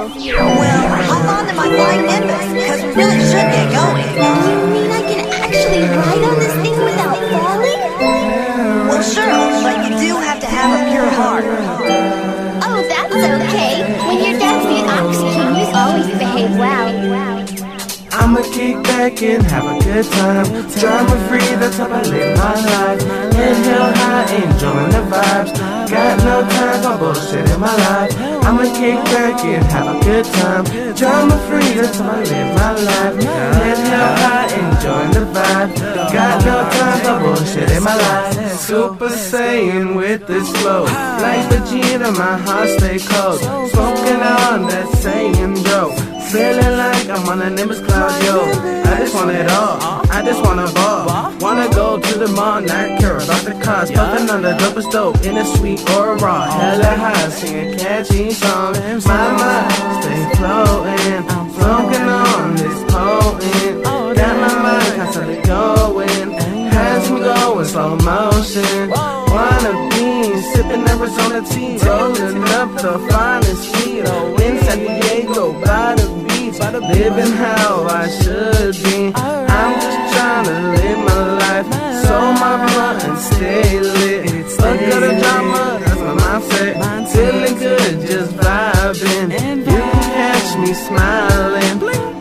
Well, hop on to my flying Nimbus, because we really should get going. You mean I can actually ride on this thing without falling? Well, sure, but you do have to have a pure heart. Oh, that's okay. When your dad's the Ox King, you always behave well. I'ma kick back and have a good time. Drama free, that's how I live my life. Inhale high, enjoying the vibes. Got no time for bullshit in my life. I'ma kick back and have a good time. Drama free, that's how I live my life. Inhale high, enjoying the vibe. Got no time for bullshit in my life. Super Saiyan with this flow. Like Vegeta, my heart stay cold. Smoking on that Saiyan dope. Feeling like I'm on a Nimbus cloud, yo. I just want it all, I just wanna ball. Wanna go to the mall, not care about the cost. Puffin' on the dopest dope, in a sweet or raw. Hella high, singing catchy songs. My mind stay floating, smoking on this potent. Got my mind constantly going, has me going slow motion. Wanna be sipping Arizona tea, rolling up the finest weed. In San Diego, by the beach, living how I should be. I'm just trying to live my life, so my blunt and stay lit. Look at the drama, that's my mindset. Feeling good, just vibing. You can catch me smiling.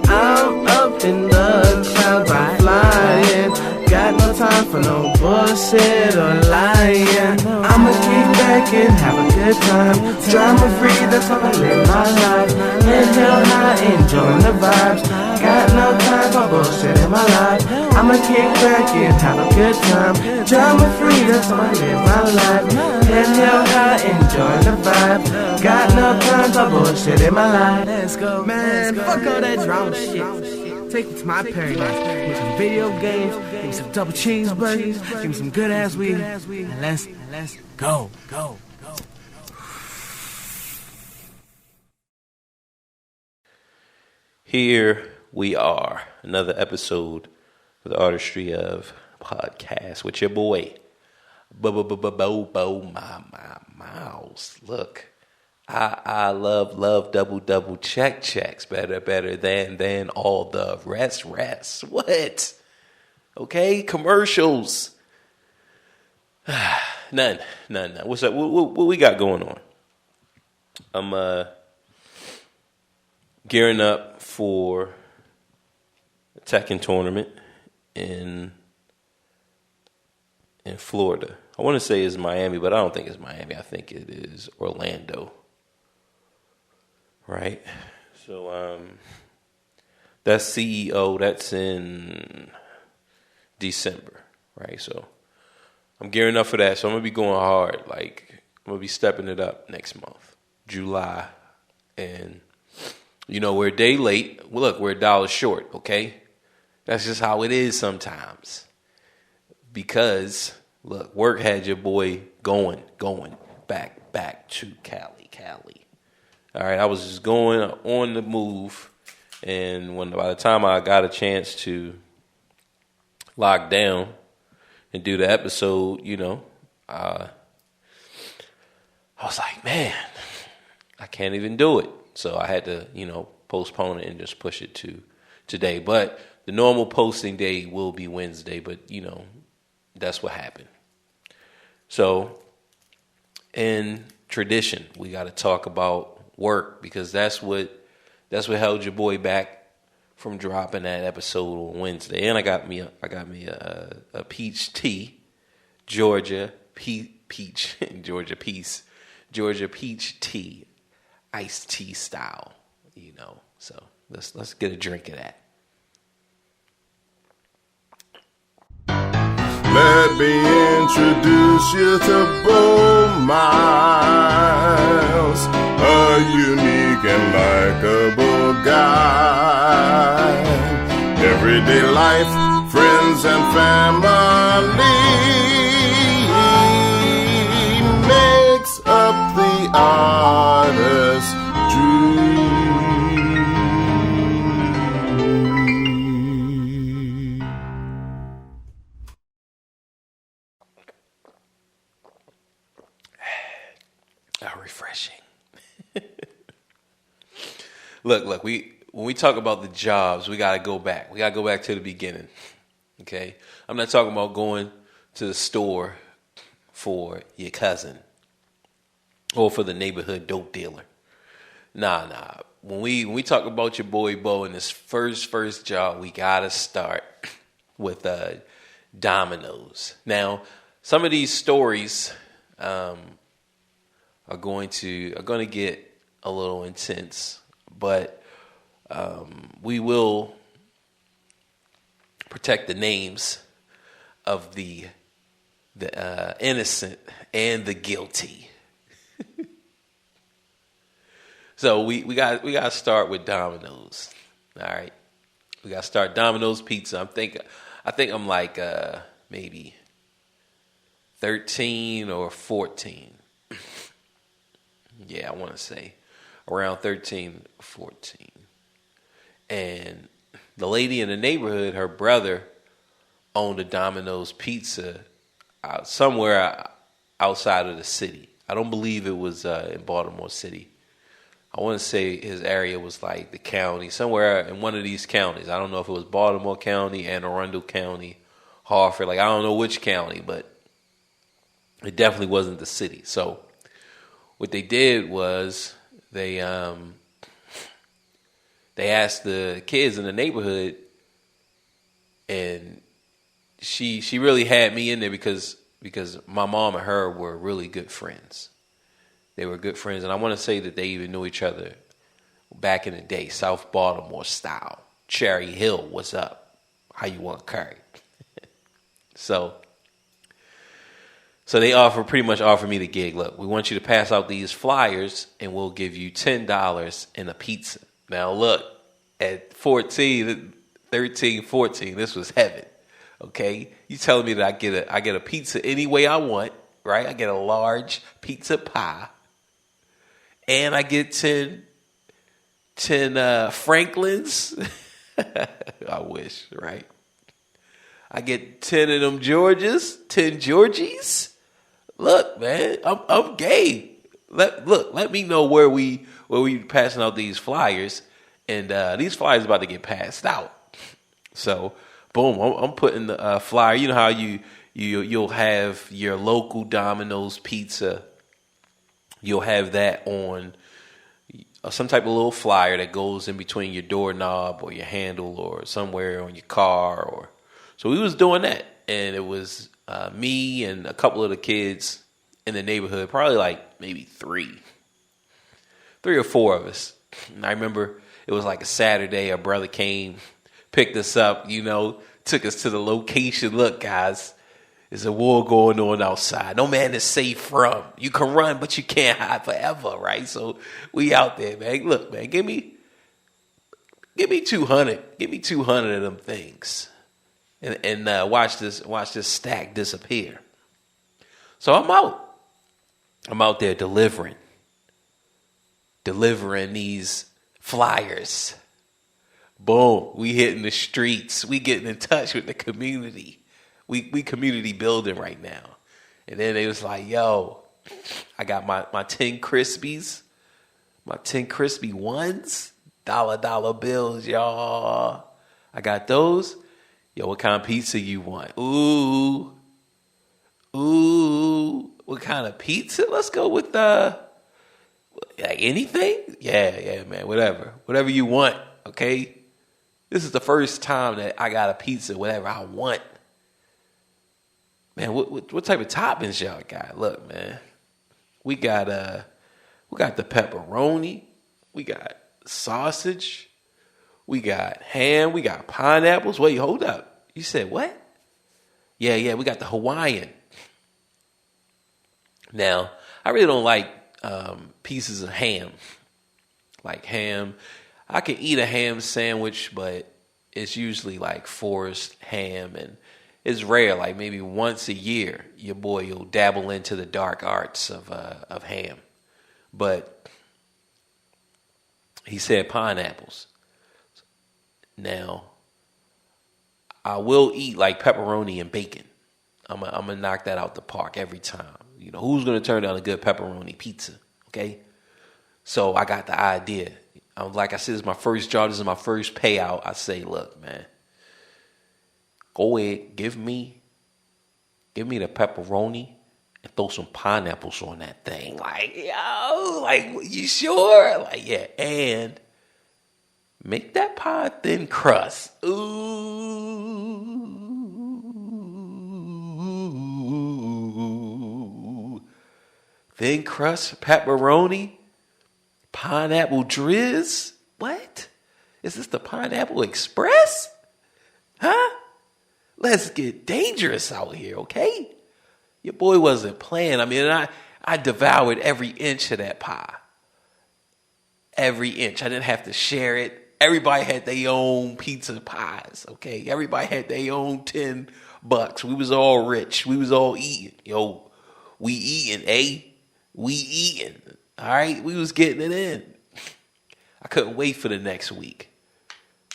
I'm up in the clouds, I'm flying. Got no time for no bullshit or lying. I'ma kick back and have a good time. Drama free, that's how I live my life. Inhale high, enjoying the vibes. Got no time for bullshit in my life. I'ma kick back and have a good time. Drama free, that's how I live my life. Inhale high, enjoying the vibe. Got no time for bullshit in my life. Let's go, man. Fuck all that drama shit. Take me to my paradise. Give me some video games. Give me some double cheeseburgers. Give me some good ass weed. And let's go. Here we are, another episode of the Artistry of Podcast with your boy, Bo Miles. Look, I love double checks better than all the rest. What? Okay, commercials. None. What's up? What we got going on? I'm gearing up for a Tekken tournament in Florida. I want to say it's Miami, but I don't think it's Miami. I think it is Orlando. Right? So that's CEO, that's in December, right? So I'm gearing up for that. So I'm gonna be going hard. Like I'm gonna be stepping it up next month, July. And we're a day late. Well, look, we're $1 short, okay? That's just how it is sometimes. Because look, work had your boy going back to Cali. All right, I was just going on the move, and by the time I got a chance to lock down and do the episode, I was like, man, I can't even do it. So I had to, postpone it and just push it to today. But the normal posting day will be Wednesday, but that's what happened. So in tradition, we got to talk about work, because that's what held your boy back from dropping that episode on Wednesday. And I got me a peach tea, Georgia peach tea, iced tea style, So let's get a drink of that. Let me introduce you to Bo Miles, a unique and likable guy. Everyday life, friends and family makes up the artist's dream. Refreshing. Look. When we talk about the jobs, we gotta go back. We gotta go back to the beginning. Okay, I'm not talking about going to the store for your cousin or for the neighborhood dope dealer. Nah. When we talk about your boy Bo and his first job, we gotta start with Domino's. Now, some of these stories are going to get a little intense, but we will protect the names of the innocent and the guilty. So we got to start with Domino's. All right, we got to start Domino's Pizza. I think I'm like maybe 13 or 14. Yeah, I want to say around 13 or 14. And the lady in the neighborhood, her brother owned a Domino's Pizza somewhere outside of the city. I don't believe it was in Baltimore City. I want to say his area was like the county, somewhere in one of these counties. I don't know if it was Baltimore County, Anne Arundel County, Hartford. Like, I don't know which county, but it definitely wasn't the city. So what they did was they asked the kids in the neighborhood, and she really had me in there because my mom and her were really good friends. They were good friends, and I want to say that they even knew each other back in the day, South Baltimore style. Cherry Hill, what's up? How you want curry? So they pretty much offered me the gig. Look, we want you to pass out these flyers, and we'll give you $10 and a pizza. Now, look, at 13, 14, this was heaven. Okay, you telling me that I get a pizza any way I want, right? I get a large pizza pie, and I get 10 Franklins. I wish, right? I get 10 of them Georges, 10 Georgies. Look, man, I'm game. Let me know where we passing out these flyers, and these flyers about to get passed out. So, boom, I'm putting the flyer. You know how you'll have your local Domino's Pizza. You'll have that on some type of little flyer that goes in between your doorknob or your handle or somewhere on your car. So we was doing that, and it was me and a couple of the kids in the neighborhood, probably like maybe three or four of us. And I remember it was like a Saturday. Our brother came, picked us up, took us to the location. Look, guys, there's a war going on outside. No man is safe from. You can run, but you can't hide forever, right? So we out there, man. Look, man, give me 200. Give me 200 of them things. And watch this stack disappear. So I'm out there delivering these flyers. Boom, we hitting the streets. We getting in touch with the community. We community building right now. And then they was like, yo, I got my 10 Crispies, my 10 Crispy ones, dollar bills, y'all. I got those. Yo, what kind of pizza you want? Ooh, what kind of pizza? Let's go with like anything. Yeah, man, whatever you want. Okay, this is the first time that I got a pizza, whatever I want. Man, what type of toppings y'all got? Look, man, we got the pepperoni, we got sausage, we got ham, we got pineapples. Wait, hold up. You said what? Yeah, we got the Hawaiian. Now, I really don't like pieces of ham. Like ham, I can eat a ham sandwich, but it's usually like forced ham, and it's rare. Like maybe once a year, your boy will dabble into the dark arts of ham. But he said pineapples. Now, I will eat like pepperoni and bacon. I'm gonna knock that out the park every time. Who's gonna turn down a good pepperoni pizza? Okay, so I got the idea. like I said, this is my first job. This is my first payout. I say, look, man, go ahead, give me the pepperoni and throw some pineapples on that thing. Like, yo, like, you sure? Like, yeah, and make that pie thin crust. Ooh. Thin crust, pepperoni, pineapple drizz. What? Is this the Pineapple Express? Huh? Let's get dangerous out here, okay? Your boy wasn't playing. I mean, I devoured every inch of that pie. Every inch. I didn't have to share it. Everybody had their own pizza pies, okay? Everybody had their own $10. We was all rich. We was all eating. Yo, we eating, eh? We eating. All right? We was getting it in. I couldn't wait for the next week.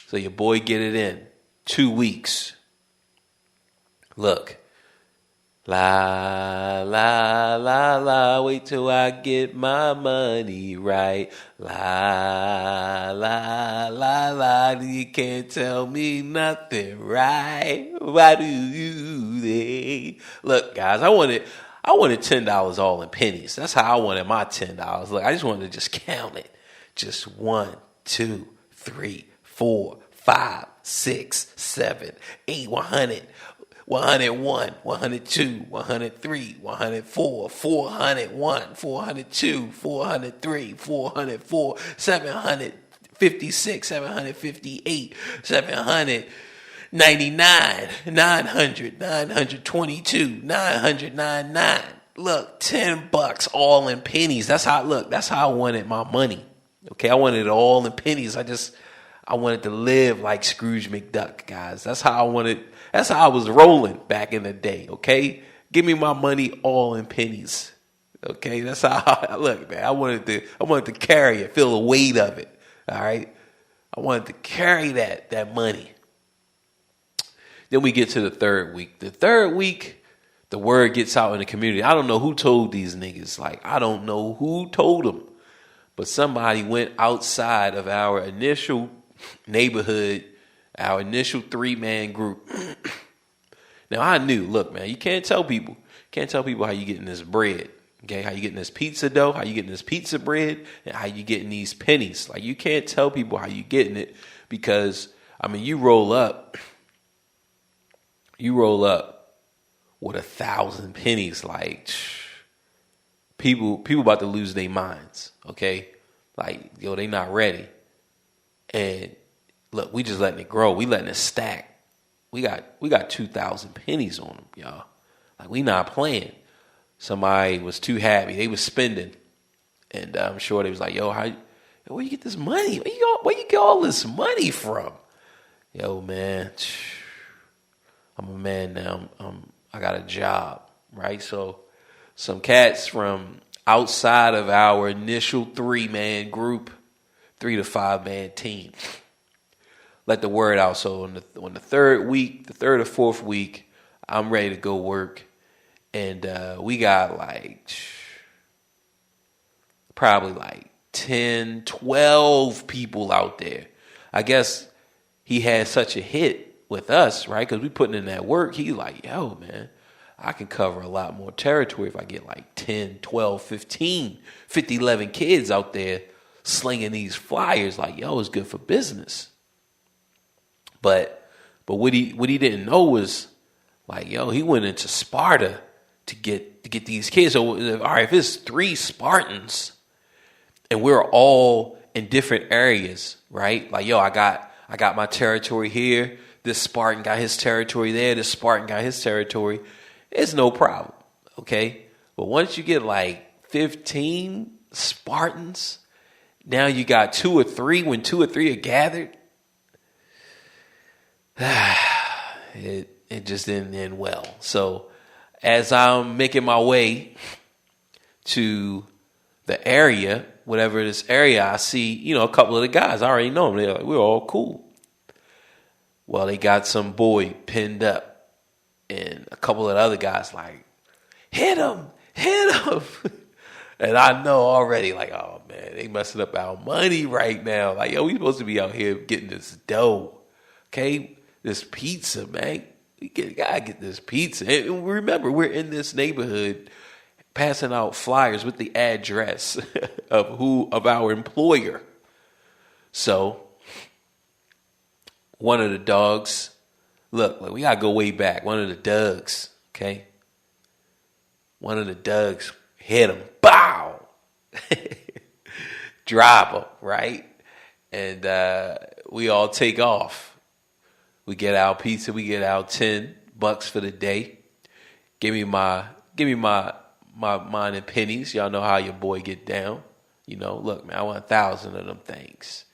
So your boy get it in. 2 weeks. Look. La, la, la, la, wait till I get my money right. La, la, la, la, you can't tell me nothing, right? Why do they? Look, guys, I wanted $10 all in pennies. That's how I wanted my $10. Look, I just wanted to just count it. Just 1, 2, 3, 4, 5, 6, 7, 8, 100. 101, 102, 103, 104, 401, 402, 403, 404, 756, 758, 799, 900, 922, 999. Look, $10 all in pennies. That's how I wanted my money. Okay, I wanted it all in pennies. I wanted to live like Scrooge McDuck, guys. That's how I was rolling back in the day, okay? Give me my money all in pennies. Okay? That's how I look, man. I wanted to carry it, feel the weight of it. All right? I wanted to carry that money. Then we get to the third week. The third week, the word gets out in the community. I don't know who told these niggas. Like, I don't know who told them. But somebody went outside of our initial neighborhood, our initial 3-man group. Now I knew, look, man, you can't tell people how you getting this bread. Okay, how you getting this pizza dough, how you getting this pizza bread, and how you getting these pennies. Like, you can't tell people how you getting it, because I mean, you roll up with 1,000 pennies, like people about to lose their minds. Okay, like, yo, they not ready. And look, we just letting it grow. We letting it stack. We got 2,000 pennies on them, y'all. Like, we not playing. Somebody was too happy. They was spending. And I'm sure they was like, yo, where you get this money? Where you get all this money from? Yo, man, I'm a man now. I got a job, right? So some cats from outside of our initial 3-man group, 3 to 5-man team, let the word out. So on the third week, the third or fourth week, I'm ready to go work. And we got probably 10, 12 people out there. I guess he had such a hit with us, right? Because we putting in that work. He's like, yo, man, I can cover a lot more territory if I get 10, 12, 15, 50, 11 kids out there slinging these flyers. Like, yo, it's good for business. But what he didn't know was, yo, he went into Sparta to get these kids. So, all right, if it's 3 Spartans and we're all in different areas, right? Like, yo, I got my territory here. This Spartan got his territory there. This Spartan got his territory. It's no problem, okay? But once you get 15 Spartans, now you got 2 or 3. When 2 or 3 are gathered, it just didn't end well. So as I'm making my way to the area, whatever this area, I see, a couple of the guys. I already know them. They're like, we're all cool. Well, they got some boy pinned up, and a couple of the other guys like, hit him. And I know already, like, oh man, they messing up our money right now. Like, yo, we supposed to be out here getting this dough, okay? This pizza, man. Gotta get this pizza. And remember, we're in this neighborhood passing out flyers with the address of our employer. So one of the dogs, look, we gotta go way back. One of the Dougs, okay? One of the Dougs hit him. Bow! Drop him, right? And we all take off. We get our pizza. We get our $10 for the day. Give me my mine and pennies. Y'all know how your boy get down. You know, look, man, I want 1,000 of them things.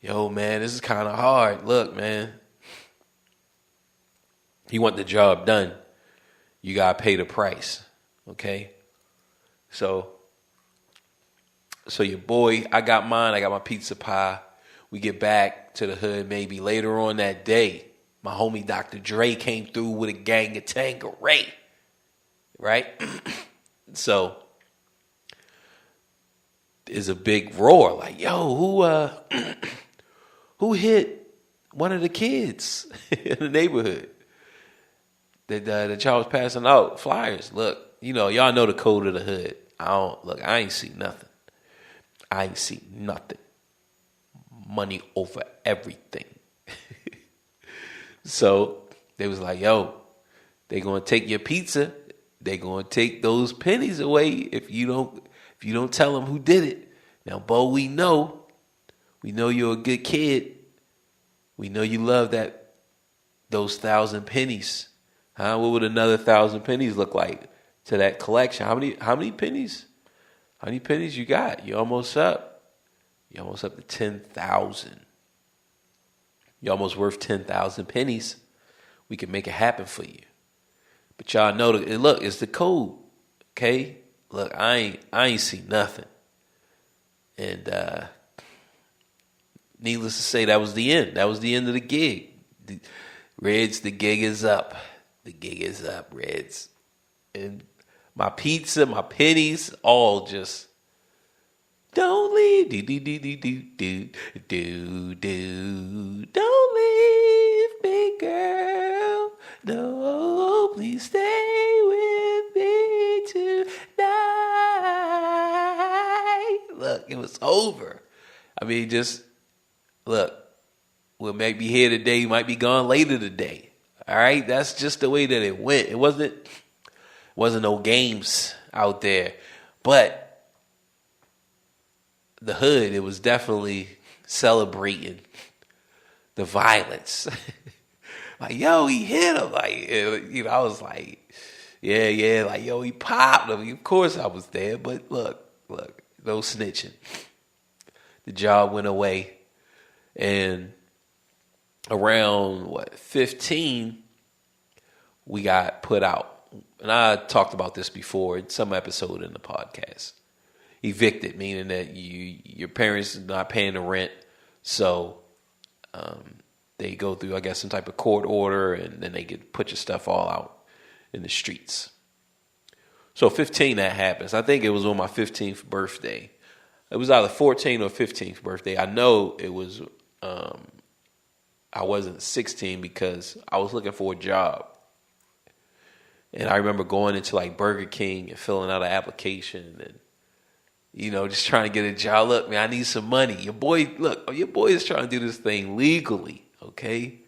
Yo, man, this is kind of hard. Look, man, you want the job done, you gotta pay the price. Okay, so your boy, I got mine. I got my pizza pie. We get back to the hood maybe later on that day. My homie Dr. Dre came through with a gang of Tanqueray, right? So there's a big roar, like, yo, who hit one of the kids in the neighborhood that y'all was passing out flyers? Look, you know, y'all know the code of the hood. I ain't see nothing. I ain't see nothing. Money over everything. So they was like, yo, they gonna take your pizza. They gonna take those pennies away if you don't tell them who did it. Now, Bo, we know you're a good kid. We know you love those 1,000 pennies. Huh? What would another 1,000 pennies look like to that collection? How many pennies? How many pennies you got? You're almost up. You're almost up to 10,000. You're almost worth 10,000 pennies. We can make it happen for you. But y'all know look, it's the code. Okay? Look, I ain't see nothing. And needless to say, that was the end. That was the end of the gig. Reds, the gig is up. The gig is up, Reds. And my pizza, my pennies, all just don't leave, don't leave me, girl. No, please stay with me tonight. Look, it was over. I mean, just look. We might be here today, might be gone later today. All right, that's just the way that it went. It wasn't no games out there, but the hood, it was definitely celebrating the violence. Like, yo, he hit him. Like, you know, I was like, yeah, like, yo, he popped him. Of course I was there, but look, no snitching. The job went away, and around 15, we got put out. And I talked about this before in some episode in the podcast. Evicted, meaning that your parents are not paying the rent, so they go through, I guess, some type of court order, and then they get put your stuff all out in the streets. So 15, that happens. I think it was on my 15th birthday. It was either 14th or 15th birthday. I know it was. I wasn't 16 because I was looking for a job. And I remember going into like Burger King and filling out an application and, you know, just trying to get a job. Look, man, I need some money. Your boy is trying to do this thing legally, okay?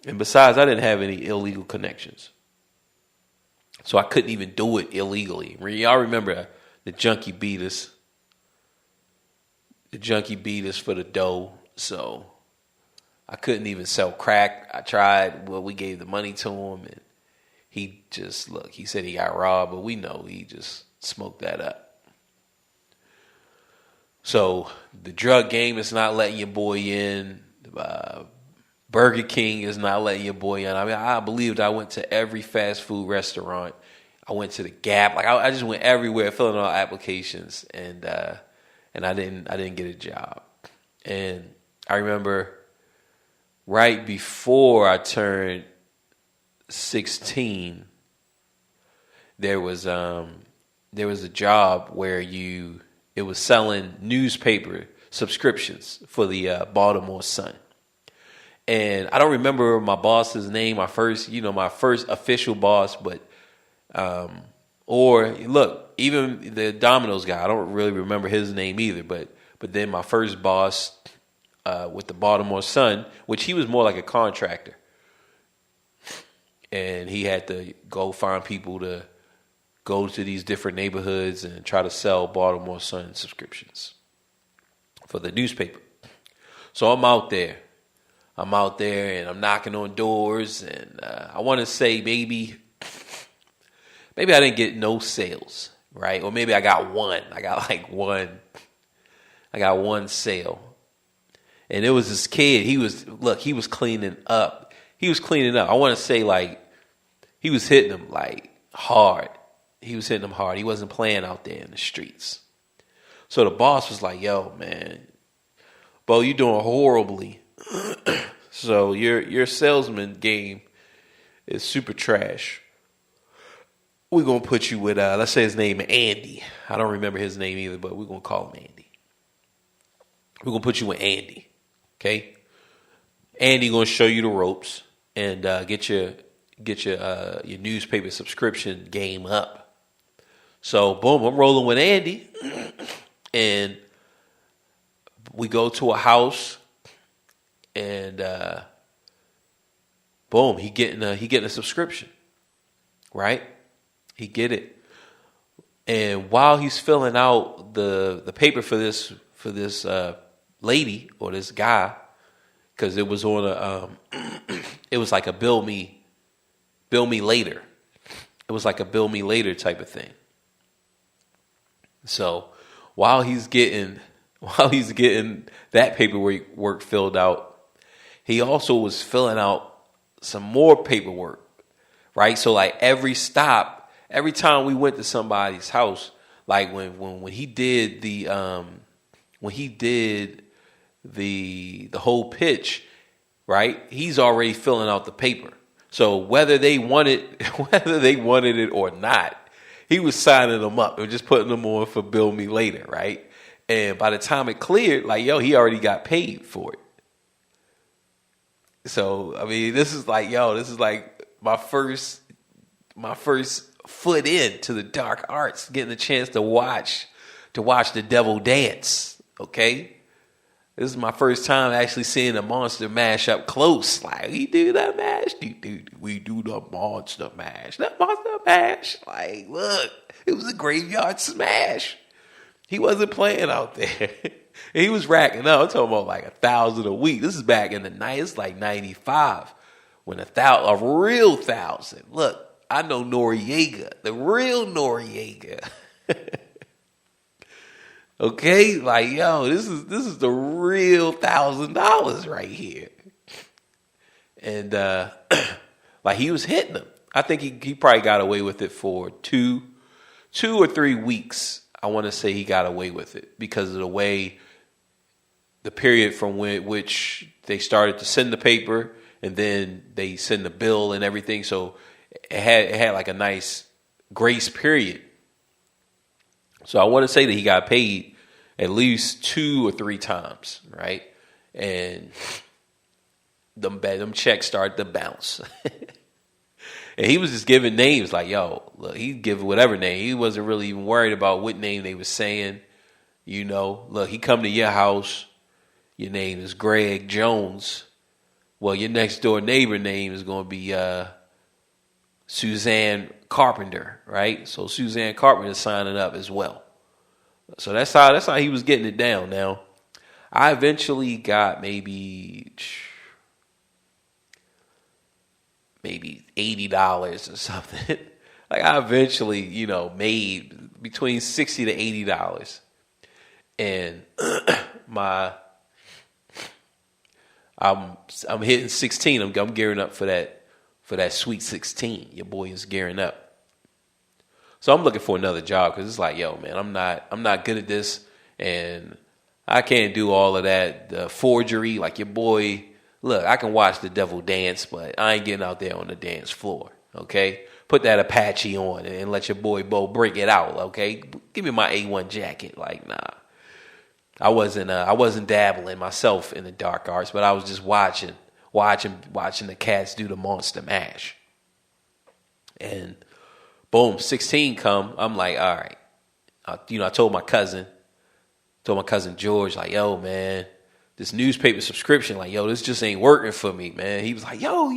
And besides, I didn't have any illegal connections. So I couldn't even do it illegally. Y'all remember the junkie beat us. The junkie beat us for the dough. So I couldn't even sell crack. I tried. Well, we gave the money to him, and he just, he said he got robbed, but we know he just smoked that up. So the drug game is not letting your boy in. Burger King is not letting your boy in. I mean, I believed I went to every fast food restaurant. I went to the Gap. Like I just went everywhere, filling out applications, and I didn't get a job. And I remember right before I turned 16, there was there was a job where it was selling newspaper subscriptions for the Baltimore Sun. And I don't remember my boss's name, my first official boss, but even the Domino's guy, I don't really remember his name either, but then my first boss with the Baltimore Sun, which he was more like a contractor. And he had to go find people to go to these different neighborhoods and try to sell Baltimore Sun subscriptions for the newspaper. So I'm out there and I'm knocking on doors, and I want to say maybe I didn't get no sales, right? Or maybe I got one. I got one sale. And it was this kid. He was cleaning up. I want to say like he was hitting them like hard. He wasn't playing out there in the streets. So the boss was like, "Yo, man, Bo, you doing horribly. So your salesman game is super trash. We're going to put you with, let's say his name is Andy. I don't remember his name either, but we're going to call him Andy. We're going to put you with Andy, okay? Andy going to show you the ropes and get your newspaper subscription game up." So, boom, I'm rolling with Andy, and we go to a house, and boom, he getting a subscription, right? He get it, and while he's filling out the paper for this lady or this guy, because it was on it was like a bill me later. It was like a bill me later type of thing. So while he's getting that paperwork filled out, he also was filling out some more paperwork, right? So like every time we went to somebody's house, like when he did the whole pitch, right? He's already filling out the paper. So whether they wanted it or not, he was signing them up and just putting them on for bill me later, right? And by the time it cleared, like, yo, he already got paid for it. So, I mean, this is like my first foot into the dark arts, getting a chance to watch the devil dance, okay? This is my first time actually seeing a monster mash up close. Like, we do the mash. We do the monster mash. The monster mash. Like, look, it was a graveyard smash. He wasn't playing out there. He was racking up. I'm talking about like 1,000 a week. This is back in the night. It's like 95. When a real 1,000. Look, I know Noriega. The real Noriega. Okay, like, yo, this is the real $1,000 right here. And like he was hitting them. I think he probably got away with it for two or 3 weeks. I want to say he got away with it because of the period from which they started to send the paper and then they send the bill and everything. So it had like a nice grace period. So I want to say that he got paid at least 2 or 3 times, right? And them checks started to bounce. And he was just giving names like, yo, look, he'd give whatever name. He wasn't really even worried about what name they were saying. You know, look, he come to your house. Your name is Greg Jones. Well, your next door neighbor name is going to be Suzanne Carpenter, right? So Suzanne Carpenter is signing up as well. So that's how he was getting it down. Now, I eventually got maybe $80 or something. Like I eventually, made between $60 to $80, and I'm hitting 16. I'm gearing up for that sweet 16. Your boy is gearing up. So I'm looking for another job because it's like, yo, man, I'm not good at this, and I can't do all of that forgery. Like your boy, look, I can watch the devil dance, but I ain't getting out there on the dance floor. Okay, put that Apache on and let your boy Bo break it out, okay? Give me my A1 jacket. Like, nah. I wasn't dabbling myself in the dark arts, but I was just watching the cats do the monster mash. And boom, 16 come. I'm like, all right. I told my cousin George, like, yo, man, this newspaper subscription, like, yo, this just ain't working for me, man. He was like, yo,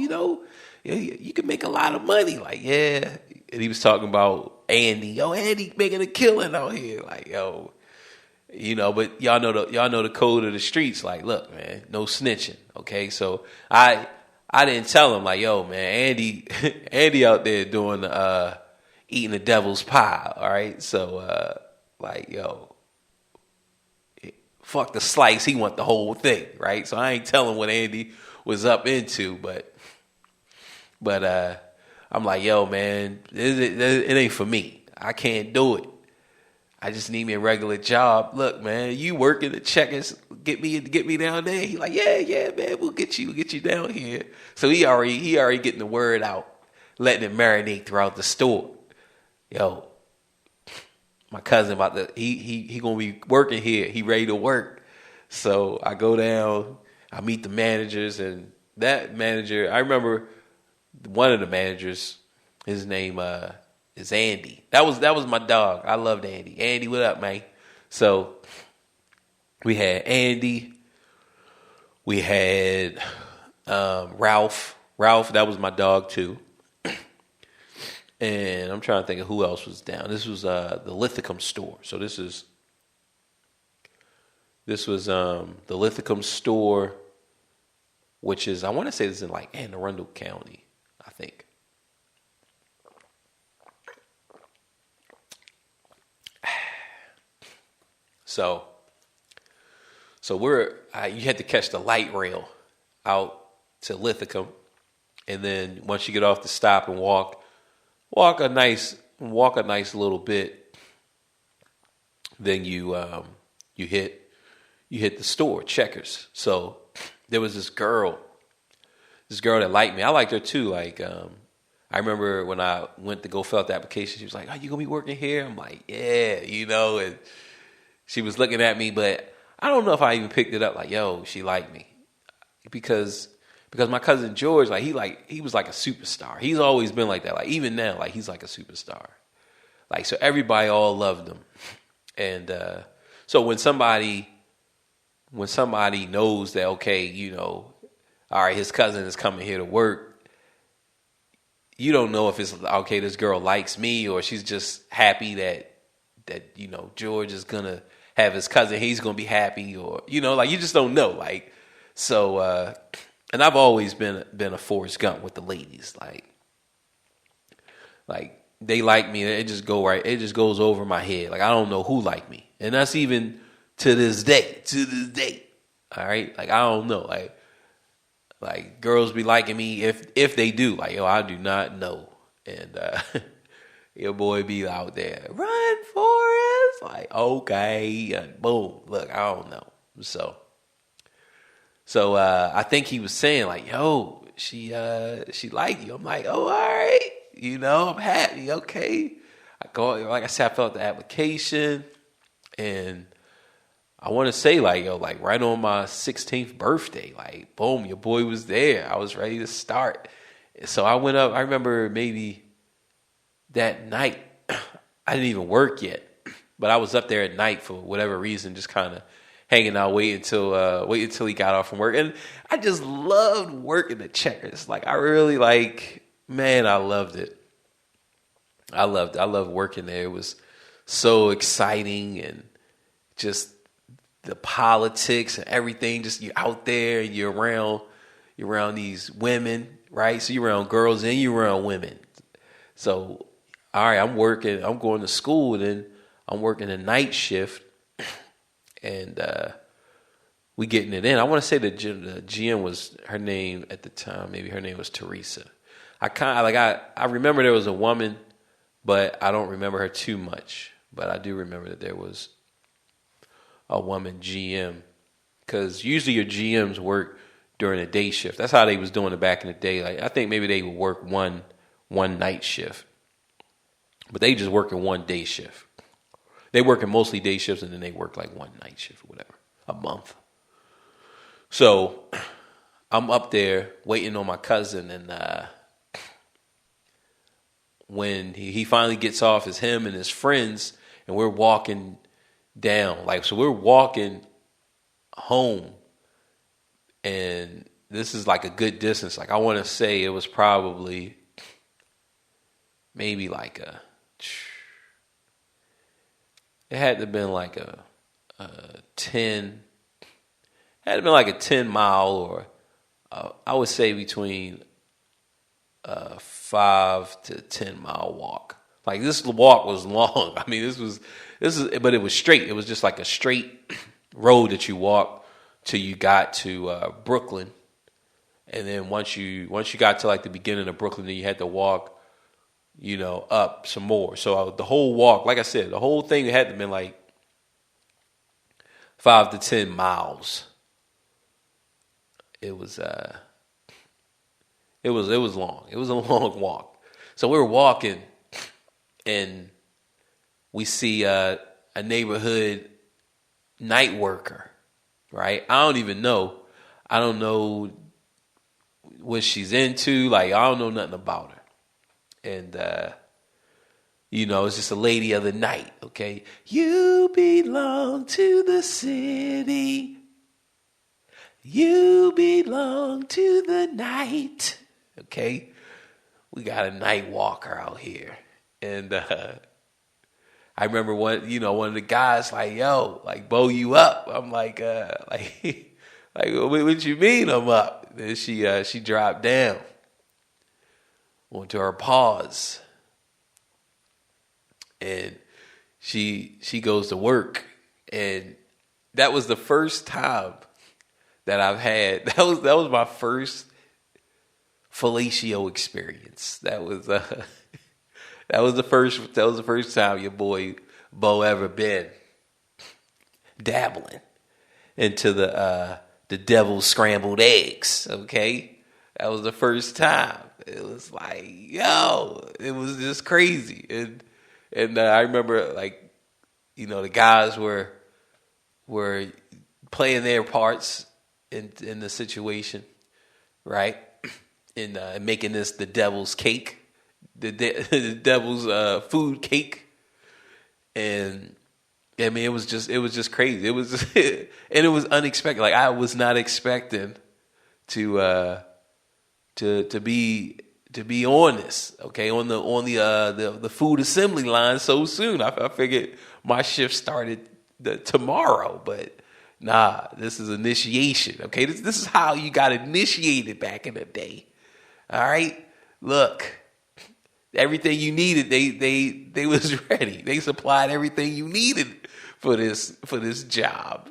you can make a lot of money. Like, yeah. And he was talking about Andy. Yo, Andy making a killing out here. Like, yo, but y'all know the code of the streets. Like, look, man, no snitching. Okay. So I didn't tell him, like, yo, man, Andy out there doing, eating the devil's pie. All right. So, like, yo, fuck the slice. He want the whole thing. Right. So I ain't telling what Andy was up into, but I'm like, yo, man, it ain't for me. I can't do it. I just need me a regular job. Look, man, you working the checkers, get me down there. He like, yeah, man, we'll get you down here. So he already getting the word out, letting it marinate throughout the store. Yo, my cousin he gonna be working here. He ready to work. So I go down, I meet the managers, and that manager, I remember one of the managers, his name is Andy. That was my dog. I loved Andy. Andy, what up, man? So we had Andy. We had Ralph. Ralph, that was my dog too. And I'm trying to think of who else was down. This was the Lithicum store. So this was the Lithicum store, which is, I want to say this is in like Anne Arundel County, I think. So you had to catch the light rail out to Lithicum, and then once you get off the stop and walk a nice little bit, then you hit the store, Checkers. So there was this girl that liked me. I liked her too. Like, I remember when I went to go fill out the application, she was like, "Oh, you gonna be working here?" I'm like, "Yeah," and she was looking at me, but I don't know if I even picked it up. Like, yo, she liked me because my cousin George, like, he was like a superstar. He's always been like that. Like, even now, like, he's like a superstar. Like, so everybody all loved him. And so when somebody knows that, okay, all right, his cousin is coming here to work, you don't know if it's okay, this girl likes me, or she's just happy that George is gonna have his cousin, he's gonna be happy, or like, you just don't know. Like, so and I've always been a Forrest Gump with the ladies. Like they like me, it just goes over my head. Like, I don't know who like me, and that's even to this day. All right, like, I don't know. Like girls be liking me if they do. Like, yo, I do not know, and your boy be out there, run, Forrest. Like, okay, and boom. Look, I don't know. So I think he was saying, like, yo, she liked you. I'm like, oh, all right. I'm happy. Okay. I go, like I said, I filled out the application, and I want to say, like, yo, like, right on my 16th birthday, like, boom, your boy was there. I was ready to start. So I went up. I remember maybe that night, I didn't even work yet, but I was up there at night for whatever reason, just kind of hanging out, wait until he got off from work. And I just loved working the Checkers. Like, I really, I loved it. I loved working there. It was so exciting, and just the politics and everything. Just, you're out there and you're around these women, right? So you're around girls and you're around women. So, all right, I'm going to school, and then I'm working a night shift, and we getting it in. I want to say the GM was, her name at the time, maybe her name was Teresa. I remember there was a woman, but I don't remember her too much. But I do remember that there was a woman GM, because usually your GMs work during a day shift. That's how they was doing it back in the day. Like, I think maybe they would work one one night shift. But they just working one day shift. They working mostly day shifts, and then they work like one night shift or whatever, a month. So I'm up there waiting on my cousin, and when he finally gets off, it's him and his friends, and we're walking down. Like, so we're walking home, and this is like a good distance. Like, I want to say it was probably maybe like it had to have been like a 10, had to have been like a 10 mile, or I would say between 5 to 10 mile walk. Like, this walk was long. I mean, this is, but it was straight. It was just like a straight road that you walk till you got to Brooklyn. And then once you got to like the beginning of Brooklyn, then you had to walk, you know, up some more. So the whole walk, like I said, the whole thing had to have been like 5 to 10 miles. It was long. It was a long walk. So we were walking, and we see a neighborhood night worker, right? I don't know what she's into. Like, I don't know nothing about her. And, you know, it's just a lady of the night, okay? You belong to the city. You belong to the night. Okay? We got a night walker out here. And I remember one of the guys like, yo, like, bow you up. I'm like, like what you mean I'm up? Then she dropped down onto her paws. And she goes to work. And that was the first time that I've had. That was my first fellatio experience. That was the first time your boy Bo ever been dabbling into the devil's scrambled eggs. Okay, that was the first time. It was like, yo, it was just crazy. And I remember, like, you know, the guys were playing their parts in the situation, right? In making this the devil's cake, the devil's food cake, and I mean, it was just crazy. It was and it was unexpected. Like, I was not expecting to be on this, okay, on the food assembly line so soon. I figured my shift started tomorrow, but nah, this is initiation. Okay, this is how you got initiated back in the day. All right, look, everything you needed, they was ready. They supplied everything you needed for this job,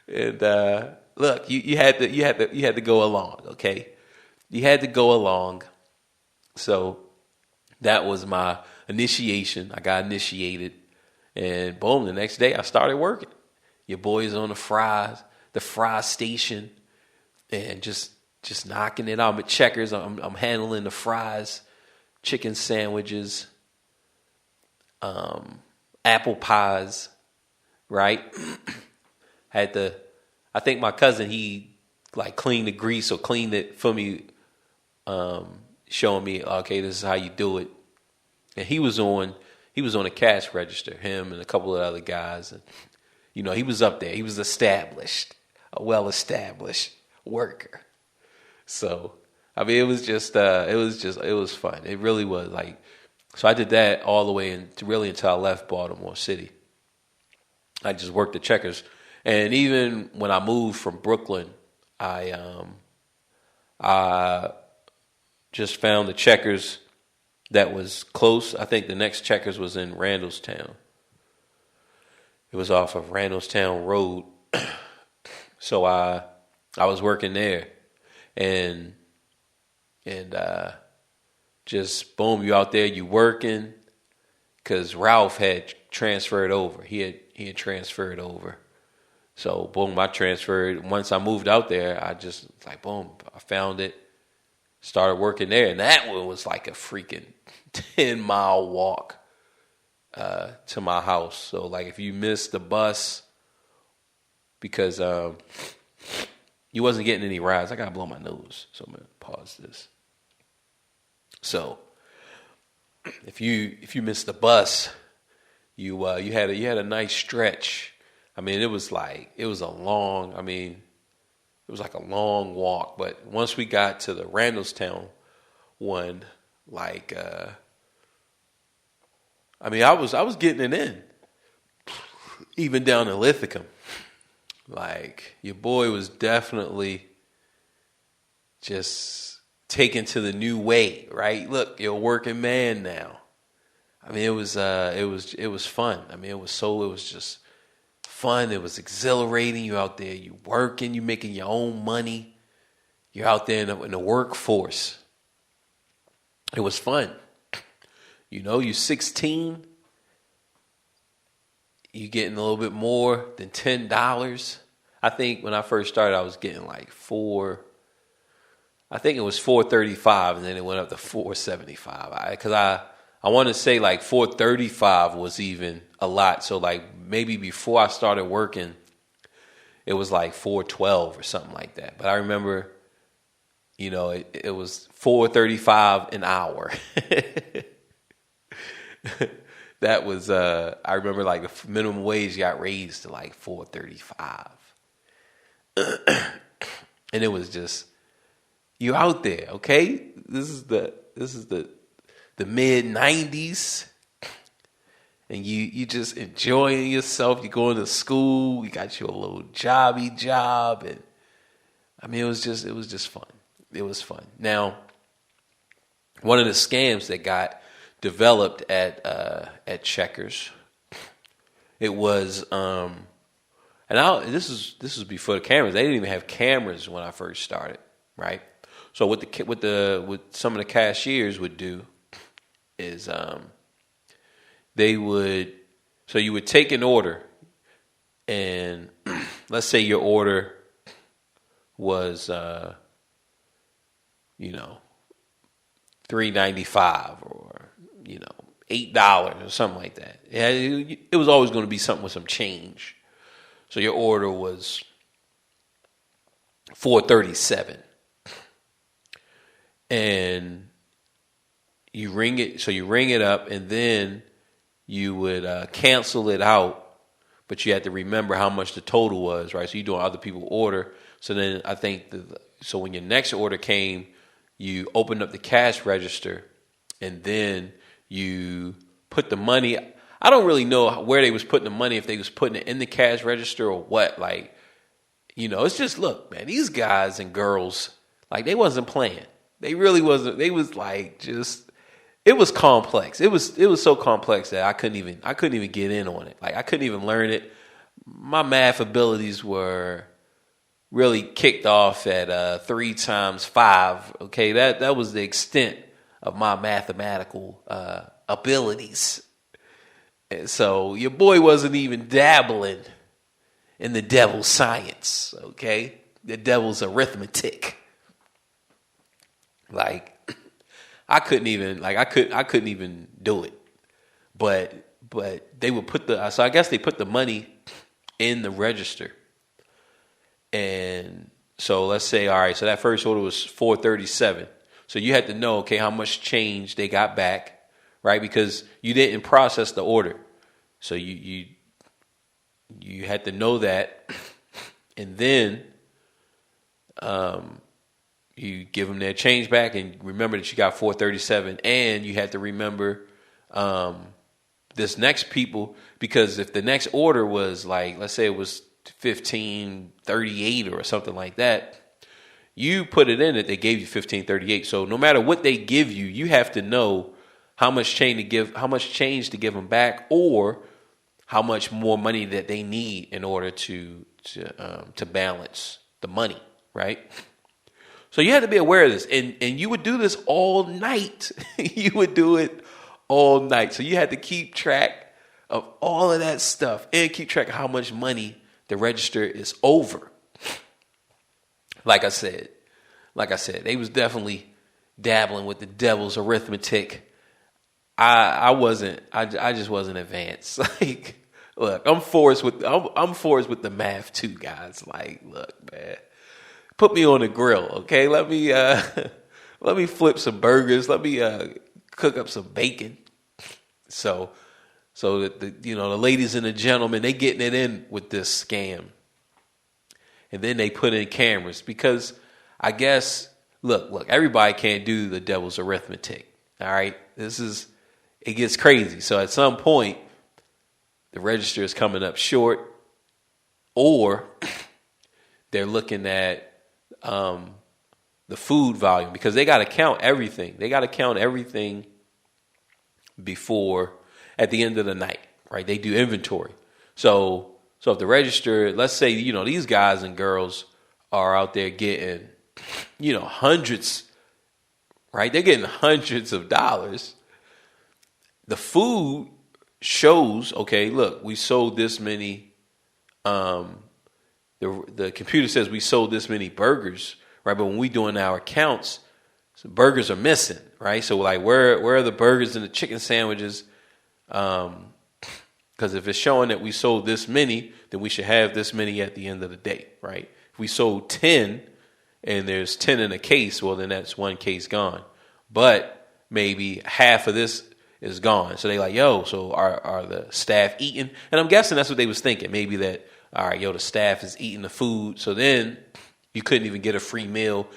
and look, you had to go along. Okay, you had to go along. So that was my initiation. I got initiated, and boom, the next day I started working. Your boy's on the fry station, and just knocking it out with Checkers. I'm handling the fries, chicken sandwiches, apple pies, right? I think my cousin, he like cleaned the grease or cleaned it for me, showing me, okay, this is how you do it. And he was on a cash register, him and a couple of other guys, and you know, he was up there. He was established, a well-established worker. So, I mean, it was fun. It really was. Like, so I did that all the way until I left Baltimore City. I just worked at Checkers, and even when I moved from Brooklyn, I just found the Checkers that was close. I think the next Checkers was in Randallstown. It was off of Randallstown Road. So I was working there, and just boom, you out there, you working, because Ralph had transferred over. He had transferred over. So boom, I transferred. Once I moved out there, I just like boom, I found it. Started working there, and that one was like a freaking 10-mile walk to my house. So like if you missed the bus because you wasn't getting any rides, I gotta blow my nose, so I'm gonna pause this. So if you missed the bus, you had a nice stretch. I mean, it was like a long walk. But once we got to the Randallstown one, like I was getting it in, even down in Lithicum. Like your boy was definitely just taken to the new way, right? Look, you're a working man now. I mean, it was fun. I mean, it was just fun. It was exhilarating. You're out there, you working, you making your own money. You're out there in the workforce. It was fun. You know, you're 16. You getting a little bit more than $10. I think when I first started, I was getting like I think it was $4.35, and then it went up to $4.75. Because I want to say like $4.35 was even a lot. So like maybe before I started working, it was like $4.12 or something like that. But I remember, you know, it was $4.35 an hour. That was I remember like the minimum wage got raised to like $4.35. And it was just, you out there, okay? This is the mid 90s, and you just enjoying yourself. You're going to school. You got your little job, and I mean, it was just fun. It was fun. Now, one of the scams that got developed at Checkers, it was this was before the cameras. They didn't even have cameras when I first started, right? So what some of the cashiers would do is you would take an order, and let's say your order was $3.95 or $8 or something like that. It was always going to be something with some change. So your order was $4.37. And you ring it up, and then you would cancel it out, but you had to remember how much the total was, right? So you're doing other people's order. So then I think so when your next order came, you opened up the cash register, and then you put the money. I don't really know where they was putting the money, if they was putting it in the cash register or what. Like, it's just, look, man, these guys and girls, like, they wasn't playing. They really wasn't. They was like, just, it was complex. It was so complex that I couldn't even get in on it. Like, I couldn't even learn it. My math abilities were really kicked off at 3 times 5. Okay, that was the extent of my mathematical abilities. And so your boy wasn't even dabbling in the devil's science. Okay, the devil's arithmetic. Like, I couldn't even do it. But they would so I guess they put the money in the register. And so let's say, all right, so that first order was $4.37. So you had to know, okay, how much change they got back, right? Because you didn't process the order. So you had to know that. And then you give them their change back, and remember that you got $4.37, and you had to remember this next people, because if the next order was like, let's say it was $15.38 or something like that, you put it in that they gave you $15.38. So no matter what they give you, you have to know how much change to give them back, or how much more money that they need in order to balance the money, right? So you had to be aware of this, and you would do this all night. You would do it all night. So you had to keep track of all of that stuff, and keep track of how much money the register is over. Like I said, they was definitely dabbling with the devil's arithmetic. I just wasn't advanced. Like, look, I'm forced with the math too, guys. Like, look, man, put me on the grill, okay? Let me flip some burgers. Let me cook up some bacon. So that the ladies and the gentlemen, they getting it in with this scam, and then they put in cameras because I guess look, everybody can't do the devil's arithmetic. All right, it gets crazy. So at some point, the register is coming up short, or they're looking at the food volume because they got to count everything. They got to count everything before at the end of the night, right? They do inventory. So if the register, let's say, these guys and girls are out there getting, hundreds, right? They're getting hundreds of dollars. The food shows, okay, look, we sold this many, the computer says we sold this many burgers, right? But when we doing our counts, burgers are missing, right? So like, where are the burgers and the chicken sandwiches? Because if it's showing that we sold this many, then we should have this many at the end of the day, right? If we sold 10 and there's 10 in a case, well, then that's one case gone. But maybe half of this is gone. So they like, yo, so are the staff eating? And I'm guessing that's what they was thinking. Maybe that, all right, the staff is eating the food. So then you couldn't even get a free meal.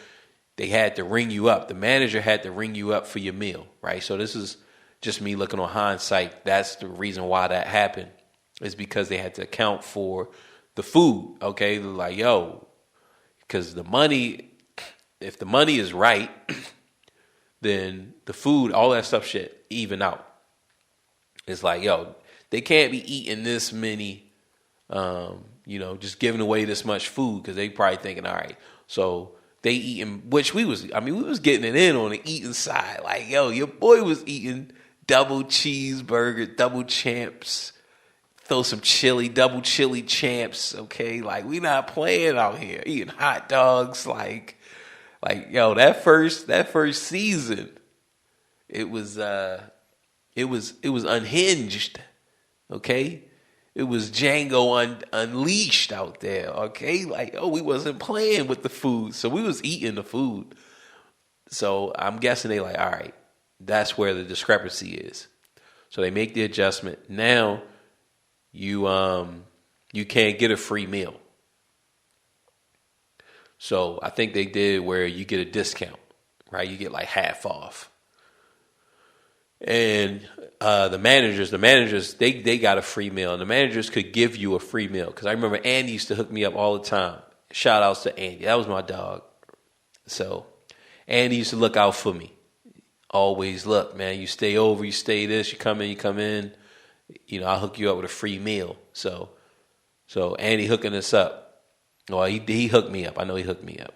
They had to ring you up. The manager had to ring you up for your meal, right? So this is just me looking on hindsight. That's the reason why that happened, is because they had to account for the food, okay? They're like, yo, because the money, if the money is right, then the food, all that stuff should even out. It's like, yo, they can't be eating this many, just giving away this much food, because they probably thinking, all right, so they eating, which we was getting it in on the eating side. Like, yo, your boy was eating double cheeseburger, double champs, throw some chili, double chili champs, okay? Like, we not playing out here, eating hot dogs, like yo, that first season, it was unhinged, okay? It was Django unleashed out there, okay? Like, we wasn't playing with the food, so we was eating the food. So I'm guessing they like, all right, that's where the discrepancy is. So they make the adjustment. Now you can't get a free meal. So I think they did where you get a discount, right? You get like half off. And the managers, they got a free meal, and the managers could give you a free meal. Because I remember Andy used to hook me up all the time. Shout outs to Andy. That was my dog. So Andy used to look out for me. Always look, man, you stay over, you stay this, you come in, I'll hook you up with a free meal. So Andy hooking us up. Well, he hooked me up. I know he hooked me up.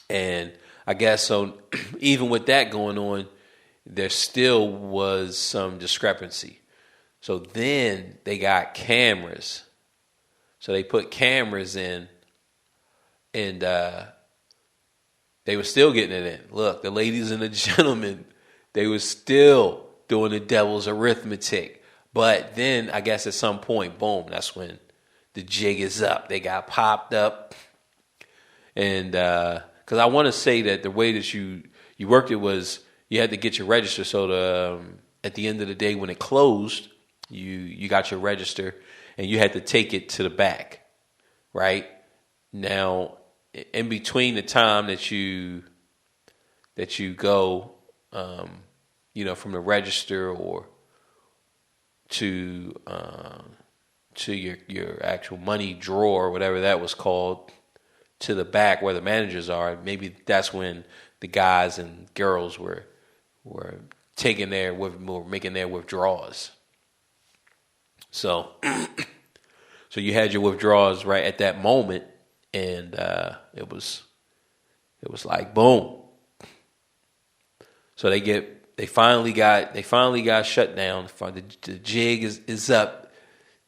And I guess so even with that going on, there still was some discrepancy. So then they got cameras. So they put cameras in, and they were still getting it in. Look, the ladies and the gentlemen, they were still doing the devil's arithmetic. But then I guess at some point, boom, that's when the jig is up. They got popped up. And because I want to say that the way that you worked it was you had to get your register. So at the end of the day when it closed, you got your register and you had to take it to the back, right? Now, in between the time that you go, from the register or to your actual money drawer, whatever that was called, to the back where the managers are, maybe that's when the guys and girls were making their withdrawals. So you had your withdrawals right at that moment, and it was like boom. So they finally got shut down. The jig is up.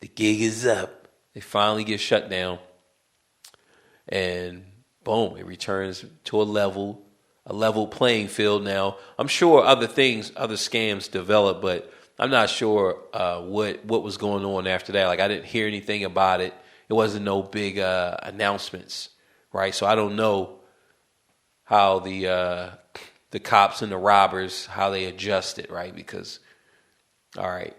The gig is up. They finally get shut down. And boom, it returns to a level a level playing field now. I'm sure other scams develop, but I'm not sure what was going on after that. Like, I didn't hear anything about it. It wasn't no big announcements, right? So I don't know how the cops and the robbers, how they adjusted, right? Because, all right,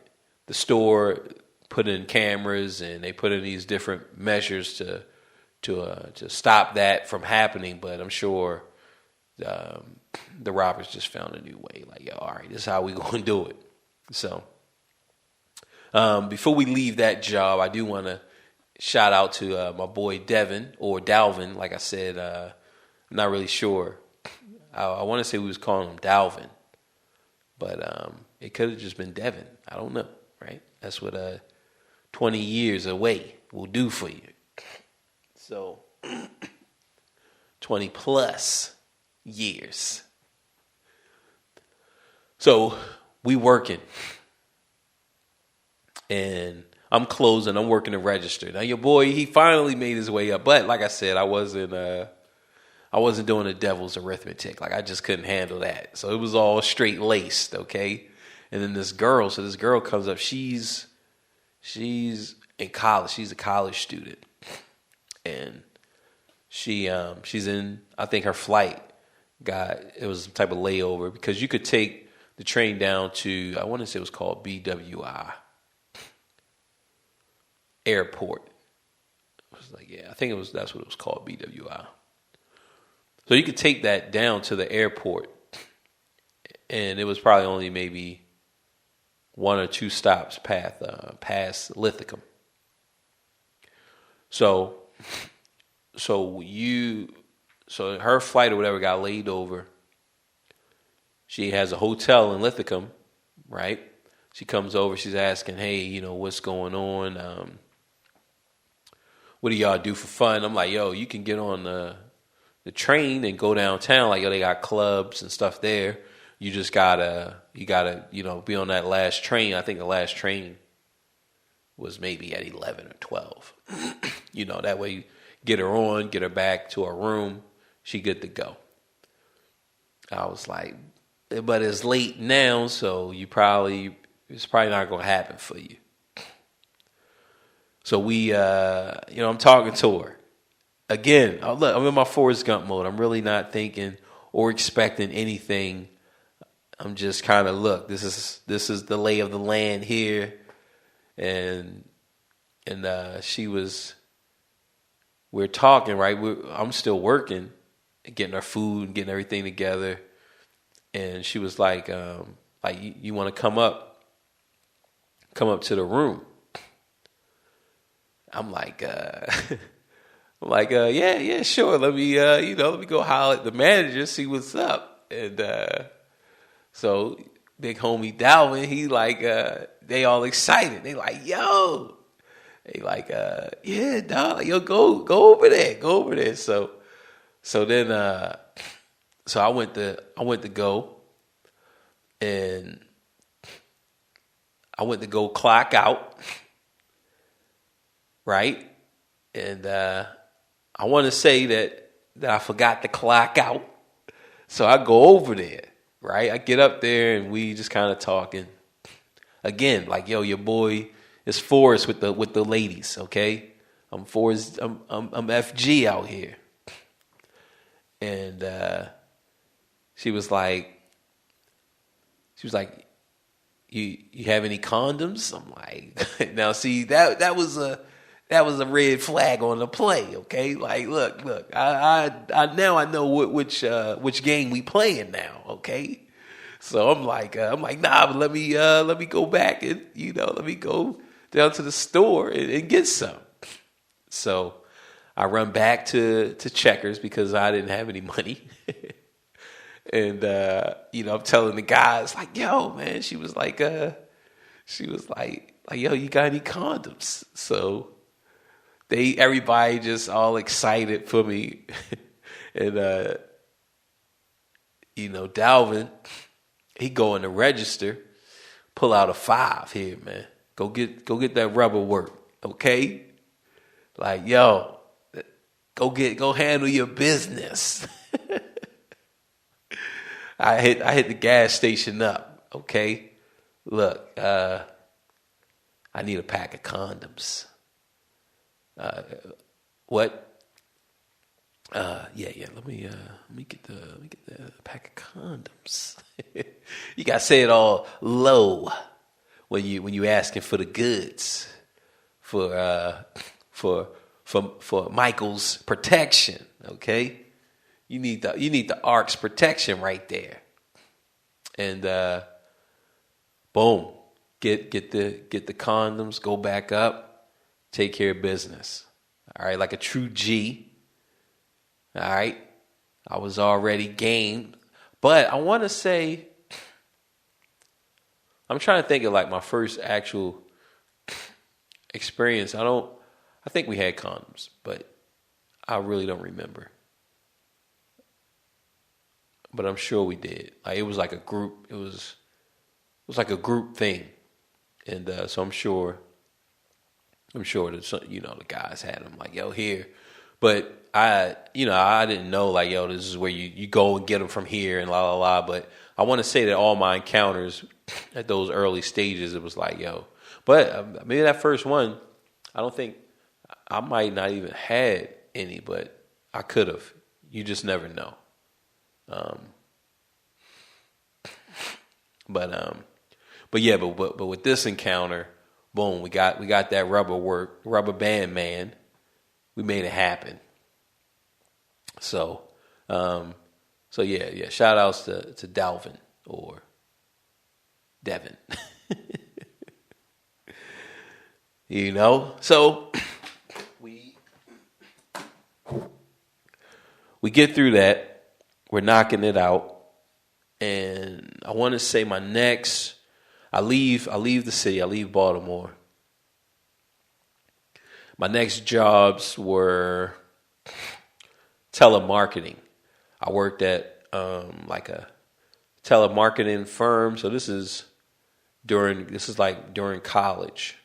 the store put in cameras and they put in these different measures to stop that from happening, but I'm sure the robbers just found a new way. Like, yo, all right, this is how we going to do it. So before we leave that job, I do want to shout out to my boy Devin, or Dalvin. Like I said, I'm not really sure. I want to say we was calling him Dalvin, but it could have just been Devin. I don't know, right? That's what 20 years away will do for you. So 20 plus years. So we working, and I'm closing. I'm working the register. Now your boy, he finally made his way up, but like I said, I wasn't doing the devil's arithmetic. Like, I just couldn't handle that. So it was all straight laced, okay? And then this girl comes up. She's in college. She's a college student, and she's in. I think her flight it was some type of layover, because you could take the train down to, I want to say it was called BWI Airport. I was like, yeah, I think that's what it was called, BWI. So you could take that down to the airport, and it was probably only maybe 1 or 2 stops past Lithicum. So her flight or whatever got laid over. She has a hotel in Lithicum, right? She comes over. She's asking, hey, what's going on? What do y'all do for fun? I'm like, yo, you can get on the train and go downtown. Like, yo, they got clubs and stuff there. You just gotta be on that last train. I think the last train was maybe at 11 or 12. That way you get her on, get her back to her room. She good to go. I was like, but it's late now, so it's probably not going to happen for you. So I'm talking to her. Again, look, I'm in my Forrest Gump mode. I'm really not thinking or expecting anything. I'm just kind of, look, this is the lay of the land here. And we're talking, right? I'm still working, getting our food and getting everything together. And she was like, you want to come up to the room? I'm like, yeah, sure. Let me go holler at the manager, see what's up. And so big homie Dalvin, he like, they all excited. They like, yo. They like, yeah, dog, yo, go over there. So then, so I went to go, and I went to go clock out, right? And I want to say that I forgot to clock out, so I go over there, right? I get up there, and we just kind of talking again, like, yo, your boy is Forrest with the ladies, okay? I'm Forrest. I'm FG out here. And she was like, you have any condoms? I'm like, now see, that was a red flag on the play, okay? Like, look, I now I know which game we playing now, okay? So I'm like, nah, but let me go back and let me go down to the store and get some. So I run back to Checkers because I didn't have any money. And, I'm telling the guys, like, yo, man, she was like, yo, you got any condoms? So everybody just all excited for me. And, Dalvin, he go in the register, pull out a 5 here, man. Go get that rubber work, okay? Like, yo, go handle your business. I hit the gas station up. Okay, look, I need a pack of condoms. What? Yeah. Let me get the pack of condoms. You gotta say it all low when you asking for the goods for Michael's protection. Okay, you need the Ark's protection right there, and boom, get the condoms, go back up, take care of business. All right, like a true G. All right, I was already game, but I want to say, I'm trying to think of like my first actual experience. I think we had condoms, but I really don't remember. But I'm sure we did. Like it was like a group. It was like a group thing, and so I'm sure that the guys had them like, yo, here. But I didn't know like, yo, this is where you go and get them from here and la la la. But I want to say that all my encounters at those early stages, it was like, yo. But maybe that first one, I don't think I might not even had any, but I could have. You just never know. But with this encounter, boom, we got that rubber band man. We made it happen. So yeah. Shout outs to Dalvin or Devin. So we get through that. We're knocking it out. And I want to say my next, I leave the city. I leave Baltimore. My next jobs were telemarketing. I worked at like a telemarketing firm. So this is during college.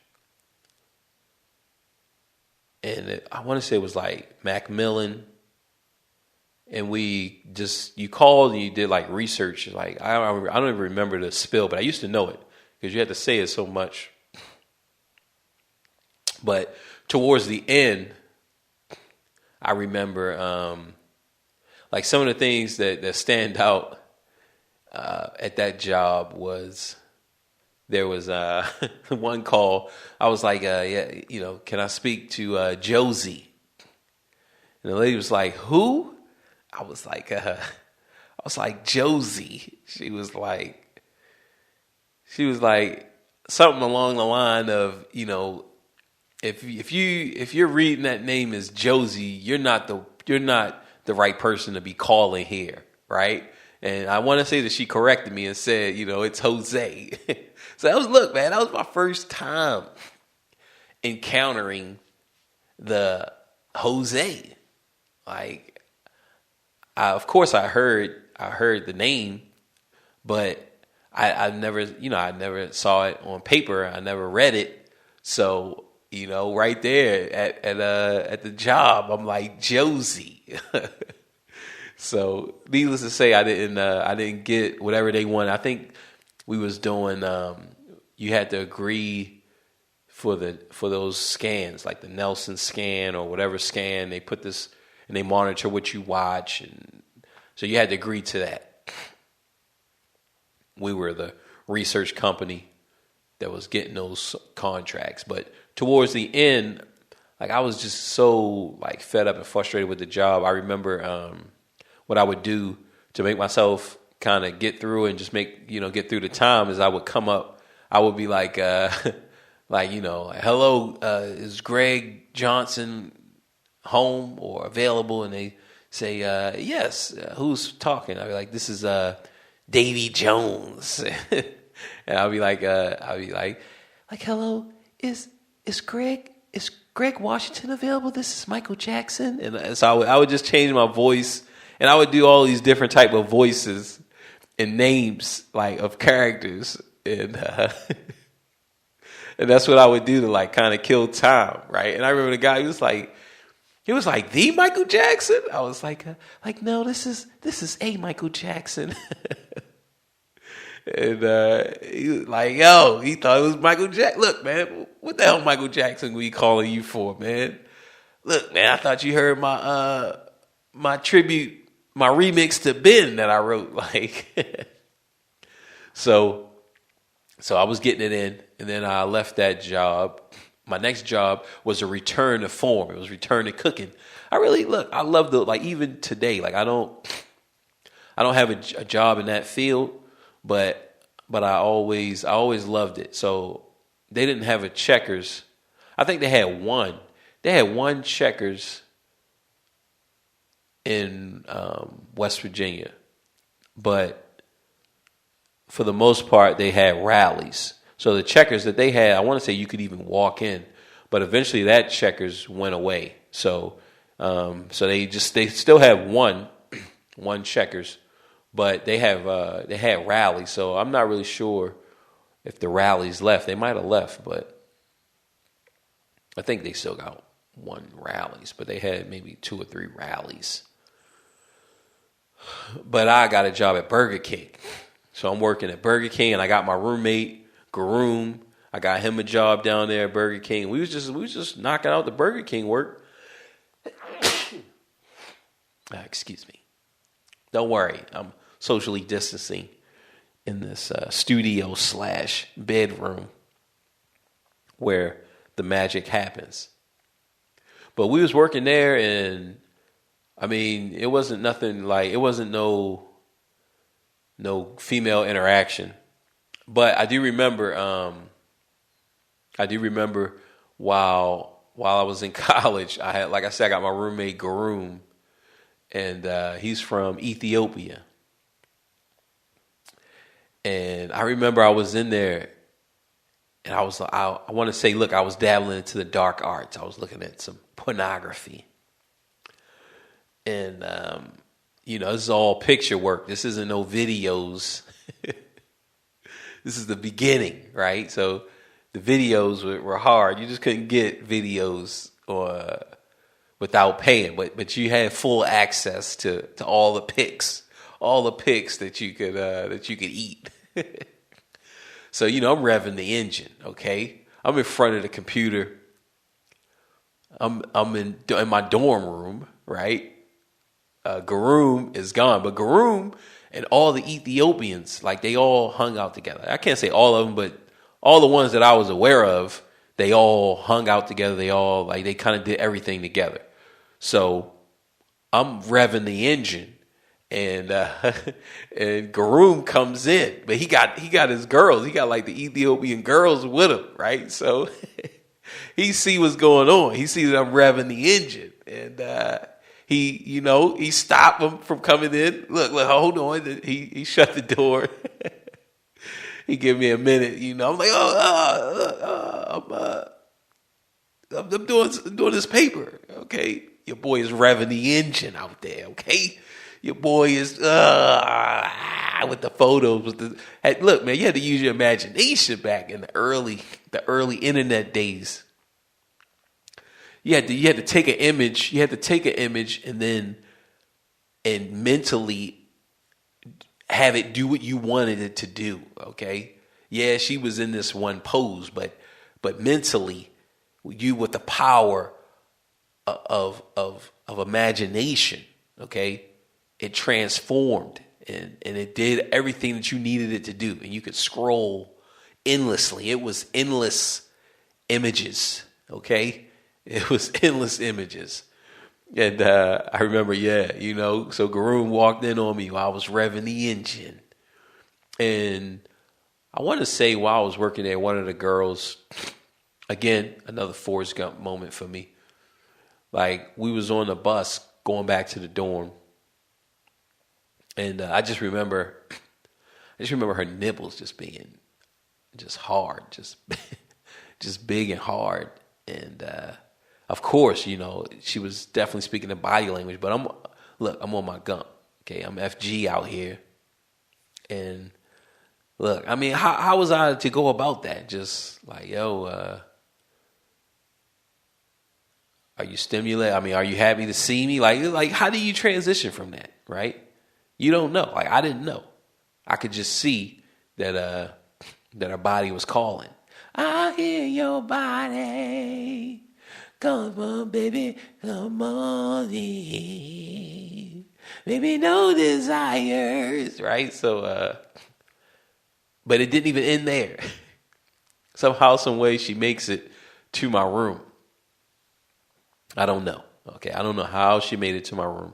And I want to say it was like Macmillan. And you called and you did like research. Like I don't even remember the spill, but I used to know it because you had to say it so much. But towards the end, I remember like some of the things that stand out at that job was there was one call. I was like, can I speak to Josie? And the lady was like, who? I was like Josie. She was like something along the line of, if you're reading that name as Josie, you're not the right person to be calling here, right? And I want to say that she corrected me and said, it's Jose. So that was my first time encountering the Jose. Like, of course I heard the name, but I never saw it on paper. I never read it. So, right there at the job, I'm like Josie. So needless to say, I didn't get whatever they wanted. I think we was doing, you had to agree for those scans, like the Nelson scan or whatever scan. They put this and they monitor what you watch, and so you had to agree to that. We were the research company that was getting those contracts, but towards the end, like I was just so like fed up and frustrated with the job. I remember what I would do to make myself kind of get through and just get through the time is I would come up. I would be like, hello, is Greg Johnson home or available? And they say, yes. Who's talking? I'd be like, this is Davy Jones. And I'll be like, hello, is Greg Washington available? This is Michael Jackson. And so I would just change my voice, and I would do all these different type of voices and names like of characters, and and that's what I would do to like kind of kill time, right? And I remember the guy, he was like, He was like, the Michael Jackson? I was like, no, this is a Michael Jackson. And he was like, yo, he thought it was Michael Jackson. Look, man, what the hell Michael Jackson we calling you for, man? Look, man, I thought you heard my tribute, my remix to Ben that I wrote. Like, so I was getting it in, and then I left that job. My next job was a return to form. It was return to cooking. I love like even today, like I don't have a job in that field, but I always loved it. So they didn't have a Checkers. I think they had one. They had one Checkers in West Virginia, but for the most part, they had rallies. So the Checkers that they had, I want to say you could even walk in, but eventually that Checkers went away. So they still have one Checkers, but they had rallies. So I'm not really sure if the rallies left. They might have left, but I think they still got one rallies, but they had maybe 2 or 3 rallies. But I got a job at Burger King. So I'm working at Burger King, and I got my roommate, Garoom. I got him a job down there at Burger King. We was just knocking out the Burger King work. Excuse me. Don't worry. I'm socially distancing in this studio / bedroom where the magic happens. But we was working there, and I mean, it wasn't nothing like, it wasn't no female interaction. But I do remember while I was in college, I had, like I said, I got my roommate Garoom, and he's from Ethiopia. And I remember I was in there, and I want to say, look, I was dabbling into the dark arts. I was looking at some pornography. And, this is all picture work. This isn't no videos. This is the beginning, right? So the videos were hard. You just couldn't get videos without paying, but you had full access to all the pics that you could eat. So I'm revving the engine. Okay, I'm in front of the computer. I'm in my dorm room, right? Garoom is gone, but Garoom and all the Ethiopians, like, they all hung out together. I can't say all of them, but all the ones that I was aware of, they all hung out together. They all, like, they kind of did everything together. So I'm revving the engine, and and Garoom comes in, but he got his girls. He got like the Ethiopian girls with him, right? So he see what's going on. He sees that I'm revving the engine, and he stopped him from coming in. Look, hold on. He shut the door. He gave me a minute. I'm like, I'm doing this paper. Okay, your boy is revving the engine out there. Okay, your boy is with the photos. Hey, look, man, you had to use your imagination back in the early internet days. You had to take an image. You had to take an image and mentally have it do what you wanted it to do. Okay, yeah, she was in this one pose, but mentally, you, with the power of imagination, okay, it transformed and it did everything that you needed it to do, and you could scroll endlessly. It was endless images. Okay. It was endless images. And I remember, so Garoom walked in on me while I was revving the engine. And I want to say, while I was working there, one of the girls, again, another Forrest Gump moment for me. Like, we was on the bus going back to the dorm. And I just remember her nipples just being just hard, just big and hard. And of course, she was definitely speaking the body language, but I'm on my gump. Okay, I'm FG out here. And look, I mean, how was I to go about that? Just like, Are you stimulated? I mean, are you happy to see me? Like, how do you transition from that, right? You don't know. Like, I didn't know. I could just see that her body was calling. I hear your body. Come on, baby, come on in. Maybe no desires, right? So, but it didn't even end there. Somehow, some way, she makes it to my room. I don't know. Okay, I don't know how she made it to my room,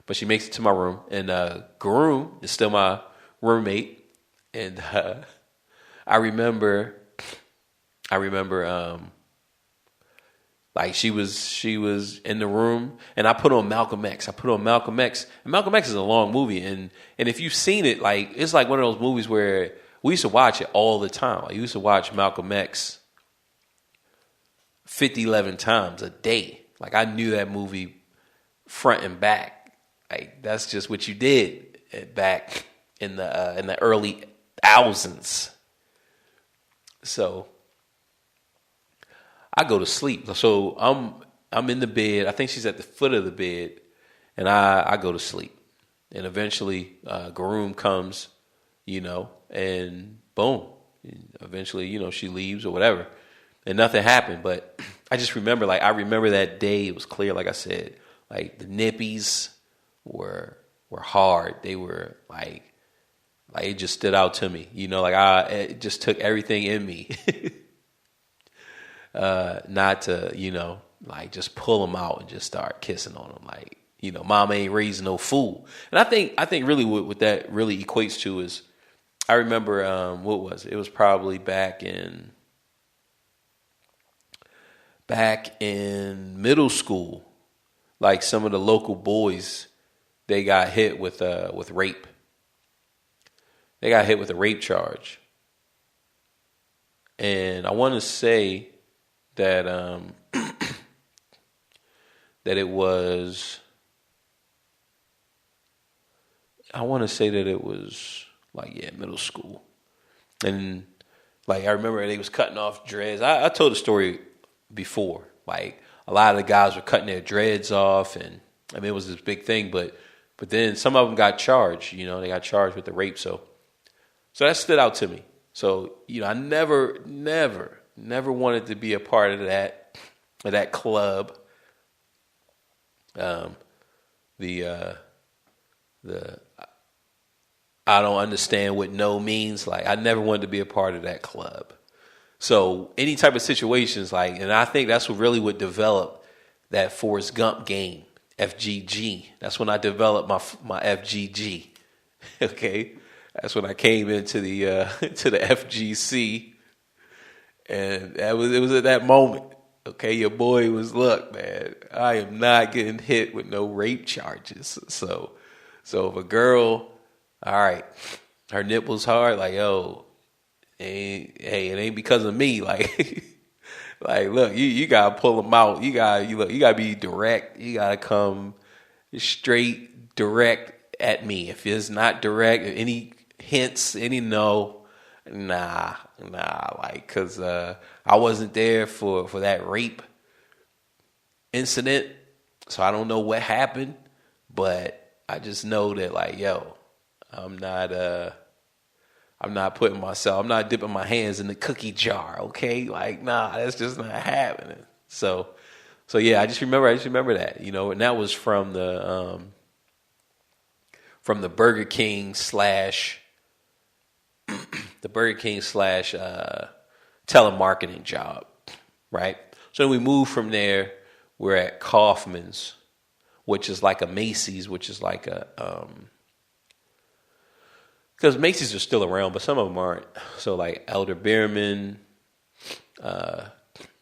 but she makes it to my room, and Groom is still my roommate, and I remember, like she was in the room, and I put on Malcolm X. And Malcolm X is a long movie, and if you've seen it, like it's like one of those movies where we used to watch it all the time. I used to watch Malcolm X 11 times a day. Like I knew that movie front and back. Like that's just what you did back in the early thousands. So I go to sleep. So I'm in the bed. I think she's at the foot of the bed, and I go to sleep. And eventually, Garoom comes, and boom. Eventually, she leaves or whatever, and nothing happened. But I just remember, I remember that day. It was clear, like I said, like the nippies were hard. They were like it just stood out to me. It just took everything in me. Not to, just pull them out and just start kissing on them. Mama ain't raising no fool. And I think really what that really equates to is, I remember, what was it? It was probably back in middle school. Like some of the local boys, they got hit with rape. They got hit with a rape charge. And I want to say that that it was, middle school. And I remember they was cutting off dreads. I told the story before. Like a lot of the guys were cutting their dreads off, and I mean it was this big thing, but then some of them got charged, they got charged with the rape. So that stood out to me. So, I never wanted to be a part of that club. The I don't understand what no means. I never wanted to be a part of that club. So any type of situations, and I think that's what developed that Forrest Gump game, FGG. That's when I developed my FGG. Okay. That's when I came into the to the FGC, and it was at that moment. Okay, your boy was, look, man, I am not getting hit with no rape charges. So if a girl, all right, her nipples hard, yo, it ain't because of me. Look, you gotta pull them out. You gotta be direct. You gotta come straight direct at me. If it's not direct, any hints, nah, cause I wasn't there for that rape incident, so I don't know what happened, but I just know that I'm not dipping my hands in the cookie jar, okay? That's just not happening. So yeah, I just remember that, and that was from the Burger King telemarketing job, right? So then we moved from there. We're at Kaufman's, which is like a Macy's, which is like because Macy's are still around, but some of them aren't. So Elder Beerman,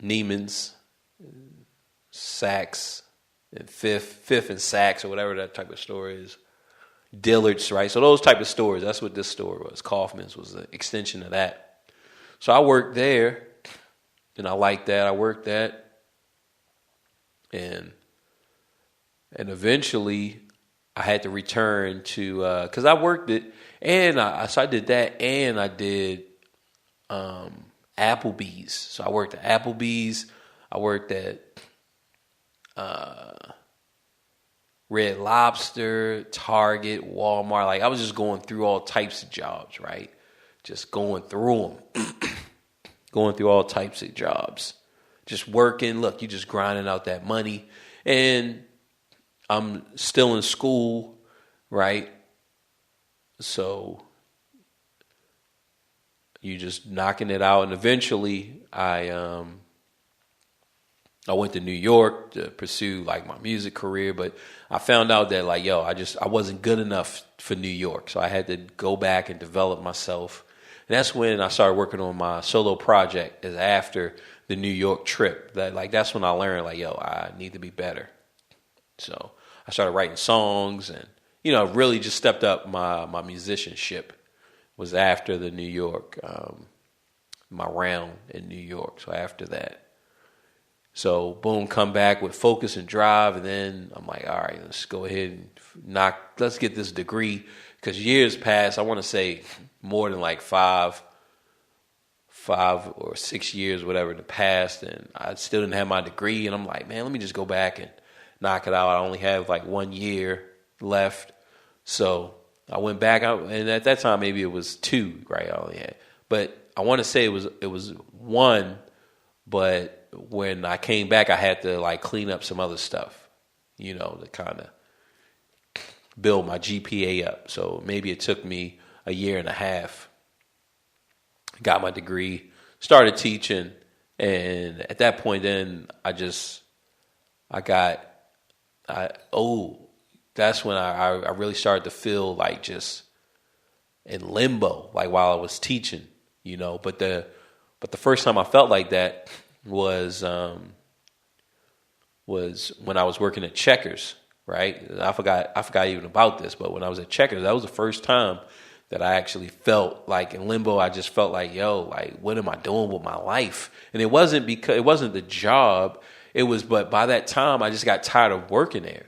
Neiman's, Saks, and Fifth and Saks, or whatever that type of store is. Dillard's, right? So those type of stores, that's what this store was. Kaufman's was an extension of that. So I worked there, and I liked that. I worked that, and eventually I had to return to, because I worked it, and I did that, and I did Applebee's. So I worked at Applebee's. I worked at Red Lobster, Target, Walmart. Like I was just going through all types of jobs, right? Just going through them, going through all types of jobs, just working. Look, you just grinding out that money, and I'm still in school, right? So you just knocking it out, and eventually I went to New York to pursue like my music career, but I found out that like, I wasn't good enough for New York. So I had to go back and develop myself. And that's when I started working on my solo project is after the New York trip. That's when I learned like, I need to be better. So I started writing songs and, really just stepped up my musicianship was after the New York, my round in New York. So after that. So boom, come back with focus and drive, and then I'm like, all right, let's go ahead and let's get this degree, because years passed. I want to say more than like 5 or 6 years, whatever, in the past, and I still didn't have my degree. And I'm like, man, let me just go back and knock it out. I only have like 1 year left, so I went back out, and at that time maybe it was 2, right? I only had, but I want to say it was 1, but when I came back, I had to like clean up some other stuff, to kind of build my GPA up. So maybe it took me a year and a half. Got my degree, started teaching, and at that point, then that's when I really started to feel like just in limbo, like while I was teaching, But the first time I felt like that was when I was working at Checkers, right? I forgot even about this, but when I was at Checkers, that was the first time that I actually felt like in limbo. I just felt like, what am I doing with my life? And it wasn't the job. But by that time I just got tired of working there.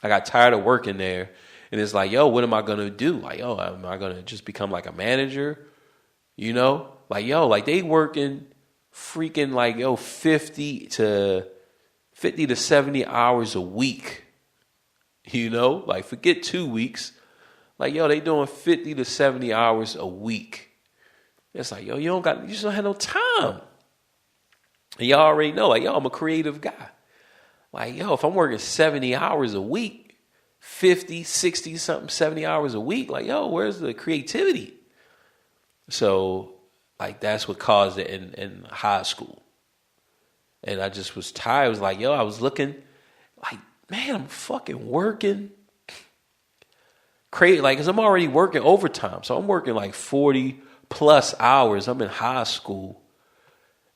I got tired of working there, and it's like, what am I going to do? Like, am I going to just become like a manager? Like they working freaking like 50 to 70 hours a week, like forget 2 weeks, like they doing 50 to 70 hours a week. It's like, you just don't have no time. And y'all already know, like, I'm a creative guy. Like, if I'm working 70 hours a week, 50, 60 something, 70 hours a week, like, where's the creativity? So like that's what caused it in high school. And I just was tired. I was like, I was looking like, man, I'm fucking working crazy. Like, cause I'm already working overtime. So I'm working like 40 plus hours. I'm in high school.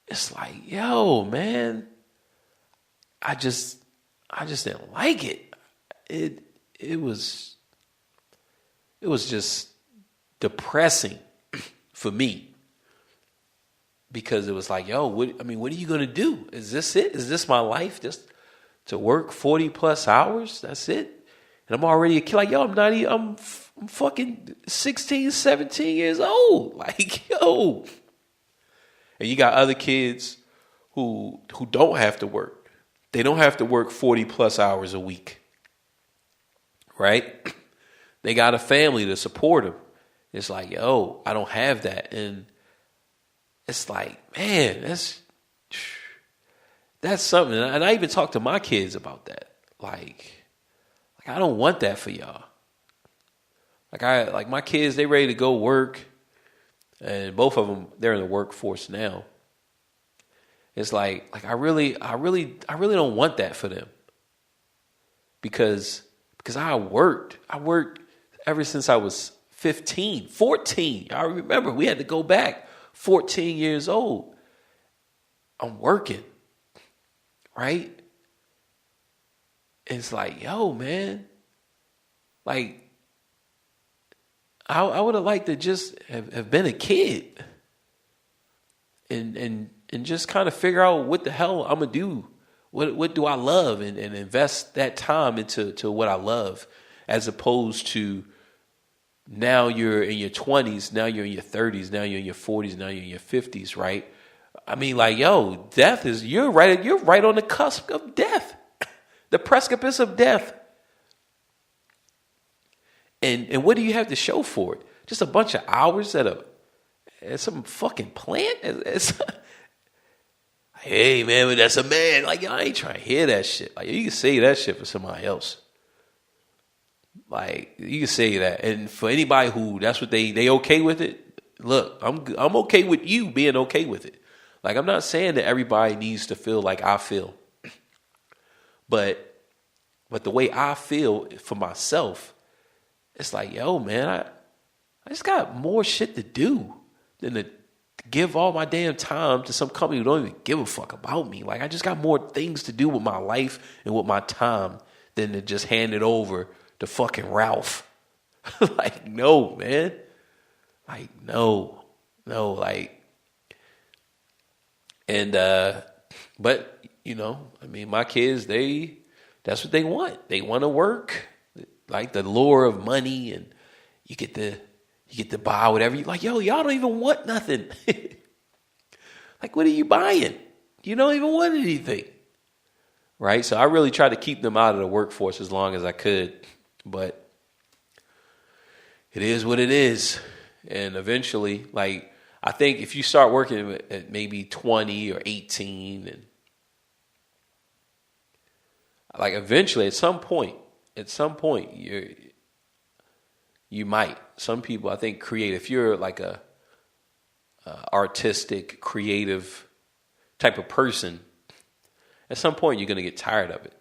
It's like, man, I just didn't like it. It was just depressing for me. Because it was like, what are you going to do? Is this it? Is this my life? Just to work 40 plus hours? That's it? And I'm already a kid. Like, I'm fucking 16, 17 years old. Like, And you got other kids who don't have to work. They don't have to work 40 plus hours a week. Right? They got a family to support them. It's like, I don't have that. And it's like, man, that's something. And I even talk to my kids about that. Like I don't want that for y'all. Like my kids, they ready to go work, and both of them, they're in the workforce now. It's like I really don't want that for them. Because I worked ever since I was 15, 14. I remember we had to go back. 14 years old. I'm working. Right? It's like, man. Like, I would have liked to just have been a kid. And just kind of figure out what the hell I'm going to do. What do I love? And invest that time into what I love. As opposed to now you're in your 20s, now you're in your 30s, now you're in your 40s, now you're in your 50s, right? I mean, like, death is, you're right on the cusp of death. The precipice of death. And what do you have to show for it? Just a bunch of hours at some fucking plant? Hey, man, but that's a man. Like, I ain't trying to hear that shit. Like, you can say that shit for somebody else. Like, you can say that. And for anybody who that's what they okay with it, look, I'm okay with you being okay with it. Like, I'm not saying that everybody needs to feel like I feel. But the way I feel for myself, it's like, yo, man, I just got more shit to do than to give all my damn time to some company who don't even give a fuck about me. Like, I just got more things to do with my life and with my time than to just hand it over to fucking Ralph. Like, no, man. Like, no, like, and, but, you know, I mean, my kids, that's what they want. They want to work, like the lure of money, and you get to buy whatever you like. Yo, y'all don't even want nothing. Like, what are you buying? You don't even want anything. Right? So I really tried to keep them out of the workforce as long as I could. But it is what it is. And eventually, like, I think if you start working at maybe 20 or 18, and like eventually at some point, you might. Some people, I think, create. If you're like a artistic, creative type of person, at some point you're going to get tired of it.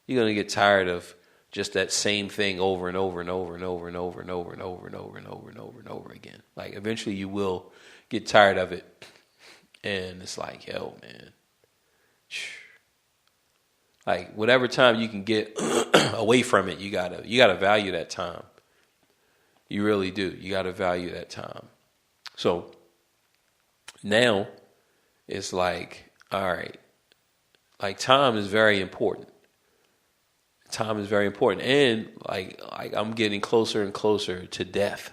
You're going to get tired of just that same thing over and over and over and over and over and over and over and over and over and over and over again. Like, eventually you will get tired of it, and it's like, yo, man, like, whatever time you can get away from it, you gotta value that time. You really do. You gotta value that time. So now it's like, all right, like, time is very important. Time is very important, and like I'm getting closer and closer to death.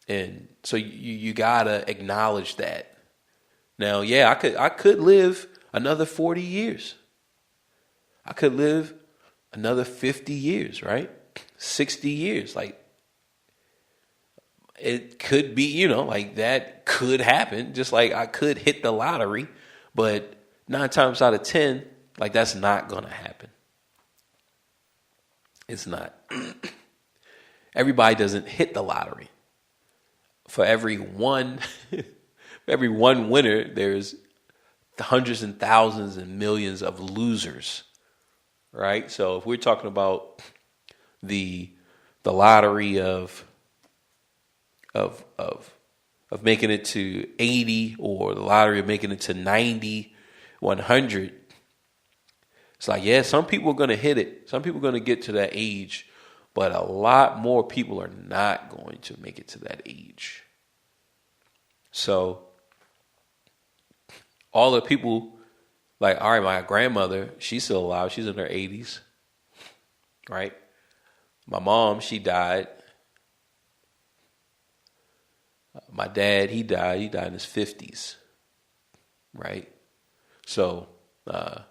And so you gotta acknowledge that. Now, yeah, I could live another 40 years. I could live another 50 years, right? 60 years. Like, it could be, you know, like, that could happen. Just like I could hit the lottery, but 9 times out of 10, like, that's not going to happen. It's not. Everybody doesn't hit the lottery. For every one winner, there's hundreds and thousands and millions of losers, right? So if we're talking about the lottery of making it to 80, or the lottery of making it to 90, 100, it's like, yeah, some people are going to hit it. Some people are going to get to that age, but a lot more people are not going to make it to that age. So all the people, like, all right, my grandmother, she's still alive. She's in her 80s, right? My mom, she died. My dad, he died. He died in his 50s, right? So my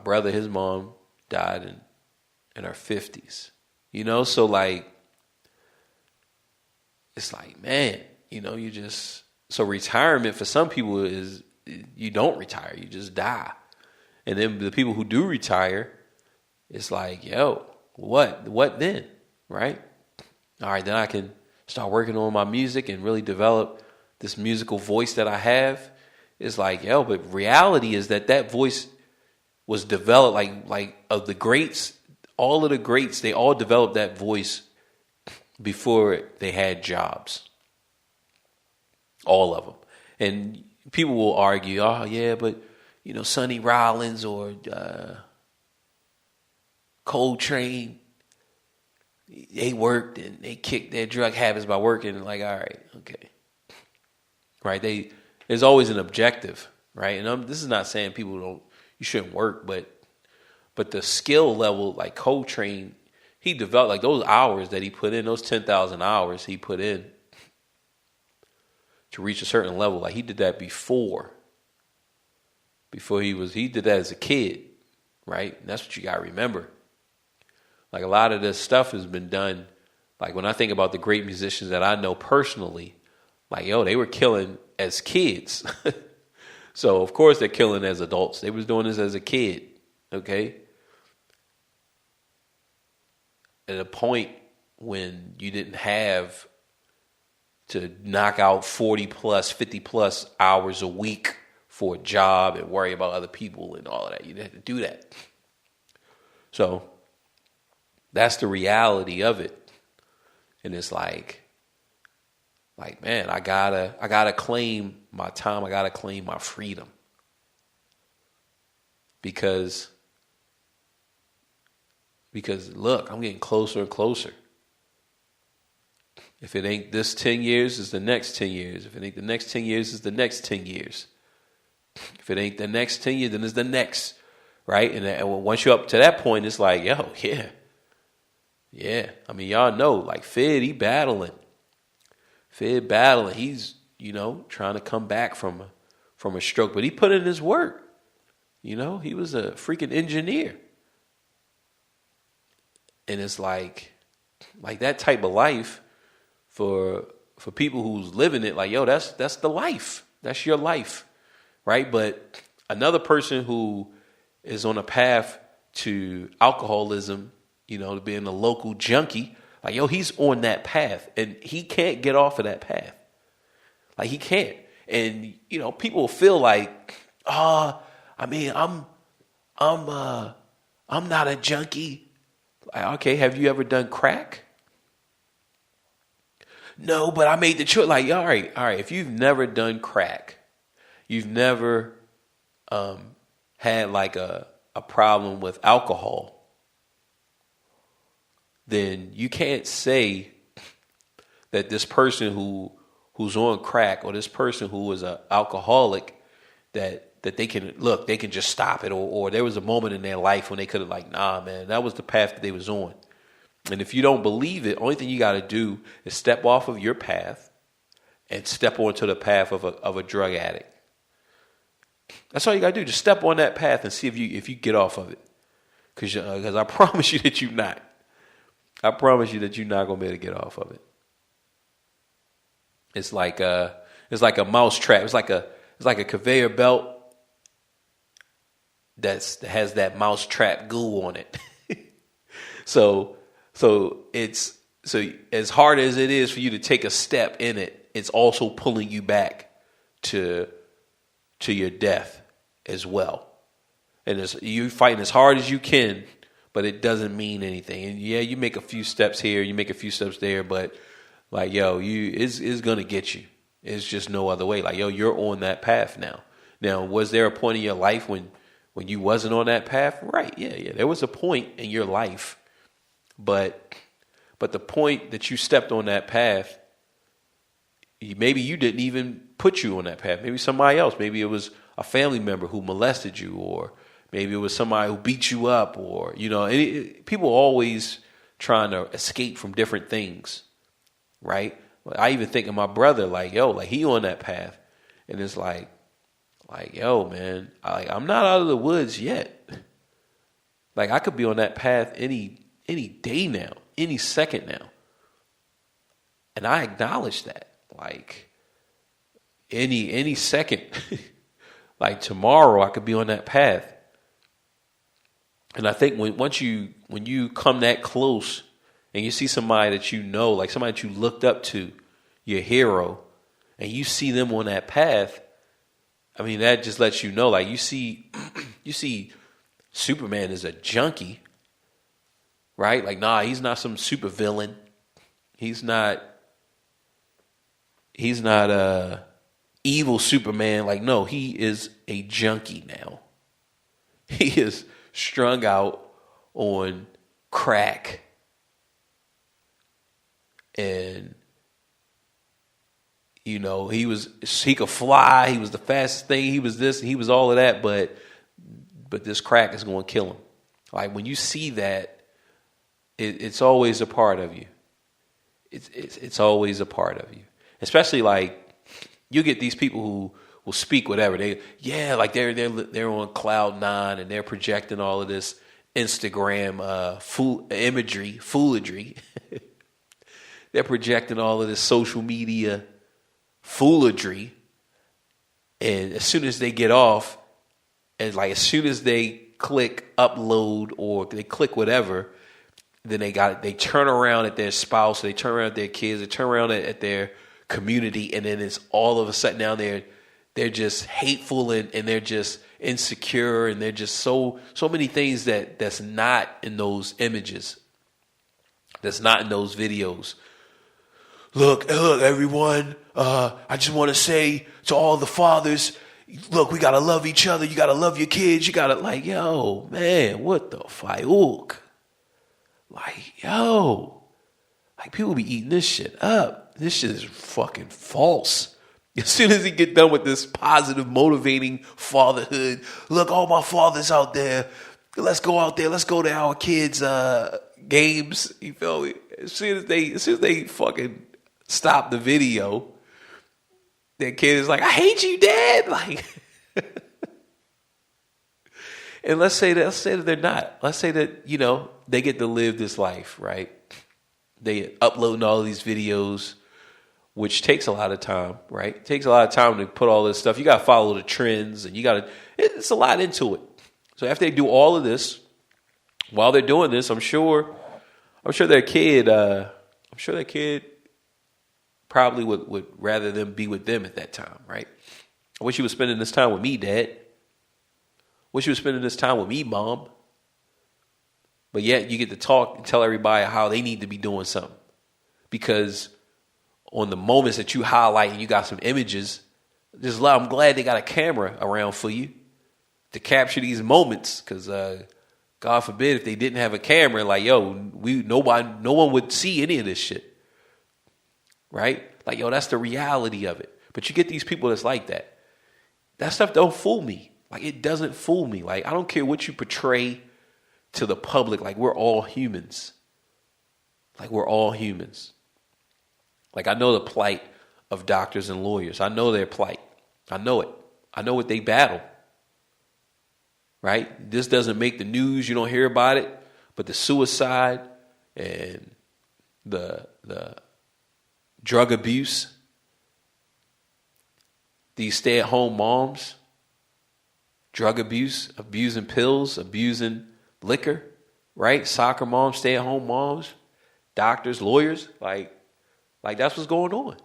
brother, his mom died in her 50s. You know, so, like, it's like, man, you know, so retirement for some people is, you don't retire, you just die. And then the people who do retire, it's like, yo, what then, right? All right, then I can start working on my music and really develop this musical voice that I have. It's like, yo, but reality is that voice was developed, like of the greats, all of the greats, they all developed that voice before they had jobs. All of them. And people will argue, oh, yeah, but, you know, Sonny Rollins or Coltrane, they worked and they kicked their drug habits by working. Like, all right, okay. Right? There's always an objective, right? And this is not saying you shouldn't work, but the skill level, like Coltrane, he developed, like, those hours that he put in, those 10,000 hours he put in to reach a certain level. Like, he did that before he did that as a kid, right? And that's what you got to remember. Like, a lot of this stuff has been done. Like, when I think about the great musicians that I know personally, like, yo, they were killing as kids. So, of course, they're killing as adults. They was doing this as a kid, okay? At a point when you didn't have to knock out 40 plus, 50 plus hours a week for a job and worry about other people and all of that. You didn't have to do that. So that's the reality of it. And it's like, man, I gotta claim my time. I gotta claim my freedom. Because look, I'm getting closer and closer. If it ain't this 10 years, it's the next 10 years. If it ain't the next 10 years, it's the next 10 years. If it ain't the next 10 years, then it's the next, right? And once you're up to that point, it's like, yo, yeah. I mean, y'all know, like, Fid, he battling. He's, trying to come back from a stroke, but he put in his work. He was a freaking engineer. And it's like that type of life for people who's living it, like, yo, that's the life. That's your life, right? But another person who is on a path to alcoholism, to being a local junkie, like, yo, he's on that path and he can't get off of that path. Like, he can't. And, people feel like, I'm not a junkie. Like, okay, have you ever done crack? No, but I made the choice. Like, all right. If you've never done crack, you've never had like a problem with alcohol, then you can't say that this person who's on crack or this person who is an alcoholic that they can just stop it, or there was a moment in their life when they could have, like, nah, man, that was the path that they was on. And if you don't believe it, only thing you got to do is step off of your path and step onto the path of a drug addict. That's all you got to do. Just step on that path and see if you get off of it. Because I promise you that you're not. I promise you that you're not going to be able to get off of it. It's like a mouse trap. It's like a conveyor belt that has that mouse trap goo on it. So as hard as it is for you to take a step in it, it's also pulling you back to your death as well. And you're fighting as hard as you can, but it doesn't mean anything. And yeah, you make a few steps here, you make a few steps there, but like, yo, it's gonna get you. It's just no other way. Like, yo, you're on that path now. Now, was there a point in your life when you wasn't on that path? Right, yeah. There was a point in your life. But the point that you stepped on that path, maybe you didn't even put you on that path. Maybe somebody else. Maybe it was a family member who molested you, or maybe it was somebody who beat you up, or, people always trying to escape from different things, right? I even think of my brother, like, yo, like, he on that path. And it's like, yo, man, I'm not out of the woods yet. Like, I could be on that path any day now, any second now. And I acknowledge that. Like, any second, like tomorrow, I could be on that path. And I think when you come that close and you see somebody that like somebody that you looked up to, your hero, and you see them on that path, I mean, that just lets you know, like, you see Superman is a junkie, right? Like, nah, he's not some super villain. He's not a evil Superman. Like, no, he is a junkie now. He is strung out on crack. And, he could fly. He was the fastest thing. He was this, he was all of that, but this crack is going to kill him. Like, when you see that, it's always a part of you. It's always a part of you. Especially, like, you get these people who will speak whatever. They're on cloud nine and they're projecting all of this Instagram foolery. They're projecting all of this social media foolery. And as soon as they get off, and like as soon as they click upload or they click whatever, then they turn around at their spouse, they turn around at their kids, they turn around at their community, and then it's all of a sudden now they're just hateful and they're just insecure and they're just so many things that's not in those images, that's not in those videos. Look, everyone, I just want to say to all the fathers, look, we got to love each other. You got to love your kids. You got to like, yo, man, what the fuck? Like, yo, like people be eating this shit up. This shit is fucking false. As soon as he get done with this positive, motivating fatherhood, look, all my fathers out there, let's go out there. Let's go to our kids' games. You feel me? As soon as they fucking stop the video, their kid is like, I hate you, Dad. Like, and let's say that they're not. Let's say that, you know, they get to live this life, right? They uploading all these videos, which takes a lot of time, right? It takes a lot of time to put all this stuff. You got to follow the trends and it's a lot into it. So after they do all of this, while they're doing this, I'm sure their kid probably would rather them be with them at that time, right? I wish you was spending this time with me, Dad. Wish you was spending this time with me, Mom. But yet you get to talk and tell everybody how they need to be doing something. Because on the moments that you highlight and you got some images, I'm glad they got a camera around for you to capture these moments. Because God forbid if they didn't have a camera, like, yo, no one would see any of this shit. Right? Like, yo, that's the reality of it. But you get these people that's like that. That stuff don't fool me. Like, it doesn't fool me. Like, I don't care what you portray to the public. Like, we're all humans. Like, we're all humans. Like, I know the plight of doctors and lawyers. I know their plight. I know it. I know what they battle. Right? This doesn't make the news. You don't hear about it. But the suicide and the drug abuse, these stay-at-home moms, drug abuse, abusing pills, abusing liquor, right? Soccer moms, stay-at-home moms, doctors, lawyers, like that's what's going on.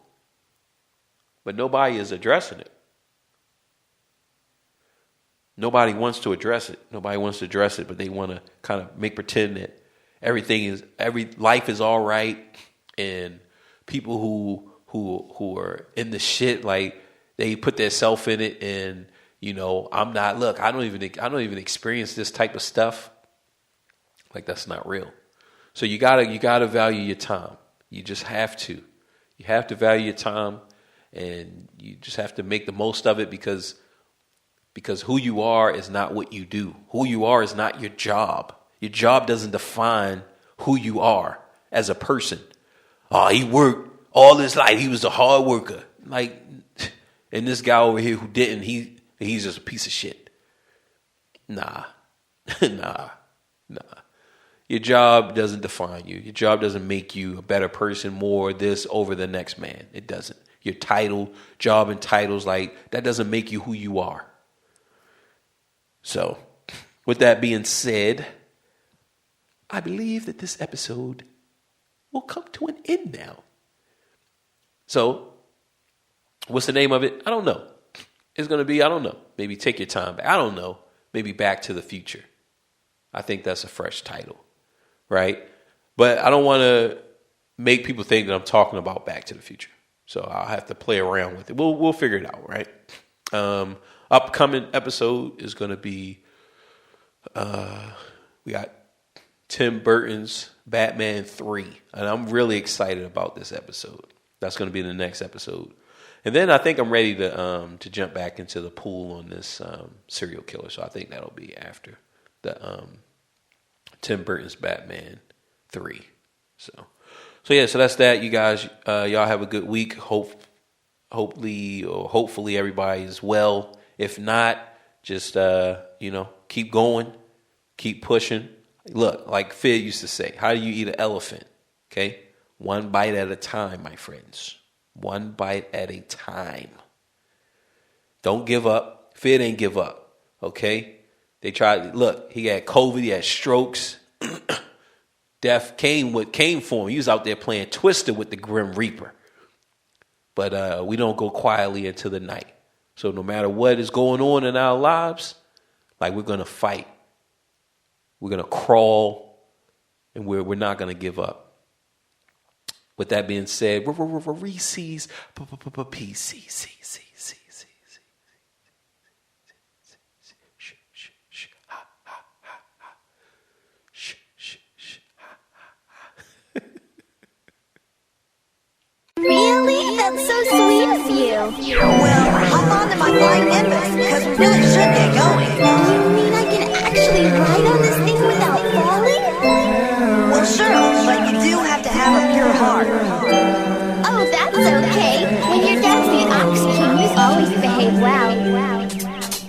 But nobody is addressing it. Nobody wants to address it. Nobody wants to address it, but they want to kind of pretend that every life is all right, and people who are in the shit, like they put their self in it, and you know, I don't even experience this type of stuff. Like, that's not real. So you gotta value your time. You just have to. You have to value your time, and you just have to make the most of it because who you are is not what you do. Who you are is not your job. Your job doesn't define who you are as a person. Oh, he worked all his life. He was a hard worker. Like, and this guy over here who didn't, he's just a piece of shit. Nah. Nah. Your job doesn't define you. Your job doesn't make you a better person, more this over the next man. It doesn't. Your title, job and titles, like, that doesn't make you who you are. So, with that being said, I believe that this episode will come to an end now. So, what's the name of it? I don't know. It's going to be, I don't know. Maybe Take Your Time Back. I don't know. Maybe Back to the Future. I think that's a fresh title, right? But I don't want to make people think that I'm talking about Back to the Future. So I'll have to play around with it. We'll figure it out, right? Upcoming episode is going to be, we got Tim Burton's Batman 3. And I'm really excited about this episode. That's going to be the next episode. And then I think I'm ready to jump back into the pool on this serial killer. So I think that'll be after the Tim Burton's Batman 3. So yeah, so that's that. You guys, y'all have a good week. Hope hopefully everybody is well. If not, just keep going, keep pushing. Look, like Fid used to say, how do you eat an elephant? Okay, one bite at a time, my friends. One bite at a time. Don't give up. Fid ain't give up. Okay, they tried. Look, he had COVID. He had strokes. Death came for him. He was out there playing Twister with the Grim Reaper. But we don't go quietly into the night. So no matter what is going on in our lives, like, we're going to fight. We're going to crawl, and we're not going to give up. With that being said, Reese's PCC. Really? That's so sweet of you. Well, hop on to my flying Nimbus, because we really should get going. You mean I can actually ride on this thing without falling? Well, sure, but you do have to have a pure heart. Oh, that's okay. When your dad's the oxygen, you always behave well.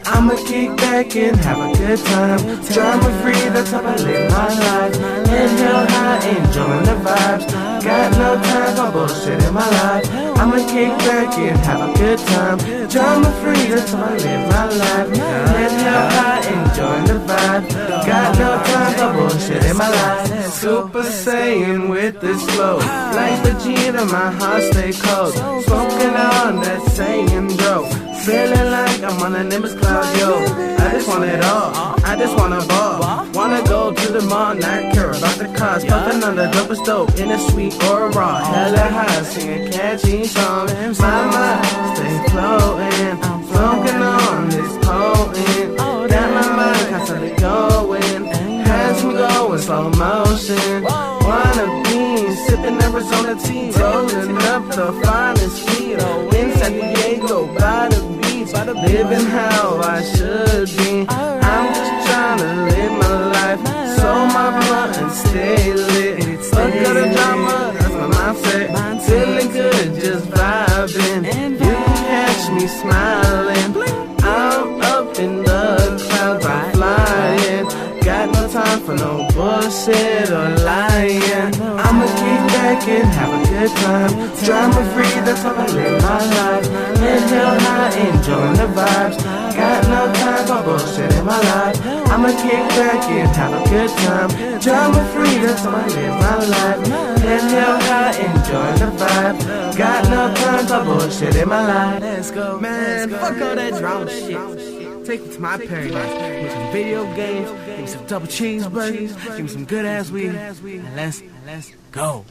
I'ma kick back and have a good time. Drama free, that's how I live my life. Inhale high, enjoying the vibes. Got no time for bullshit in my life. I'ma kick back and have a good time. Drama free, that's how I live my life. Inhale high, enjoying the vibe. Got no time for bullshit in my life. Super Saiyan with this flow. Like Vegeta, my heart stay cold. Smoking on that Saiyan dope. Feeling like I'm on a Nimbus cloud, yo. I just want it all, I just wanna ball. Wanna go to the mall, not care about the cars. Puffin' on the dopest dope, in a sweet or raw. Hella high, singing catchy songs. My mind stay floating, smoking on this potent. Got my mind constantly going, has me going slow motion. Wanna be sipping Arizona tea, rolling up the finest weed. In San Diego, by the beach, living how I should be. I'm just trying to live my life, so my blunt and stay lit. Fuck all the drama, that's my mindset. Feeling good, just vibing. You can catch me smiling. I'm up in the clouds, I'm flying. Got no time for no bullshit or lying. I'ma kick back and have a good time. Drama free, that's how I live my life. Inhale high, enjoying the vibes. Got no time for bullshit in my life. I'ma kick back and have a good time. Drama free, that's how I live my life. Inhale high, enjoying the vibe. Got no time for bullshit in my life. Let's go, man. Fuck all that drama shit. Take me to my paradise. Give me some video games. Give me some double cheeseburgers. Give me some good ass weed. And let's go.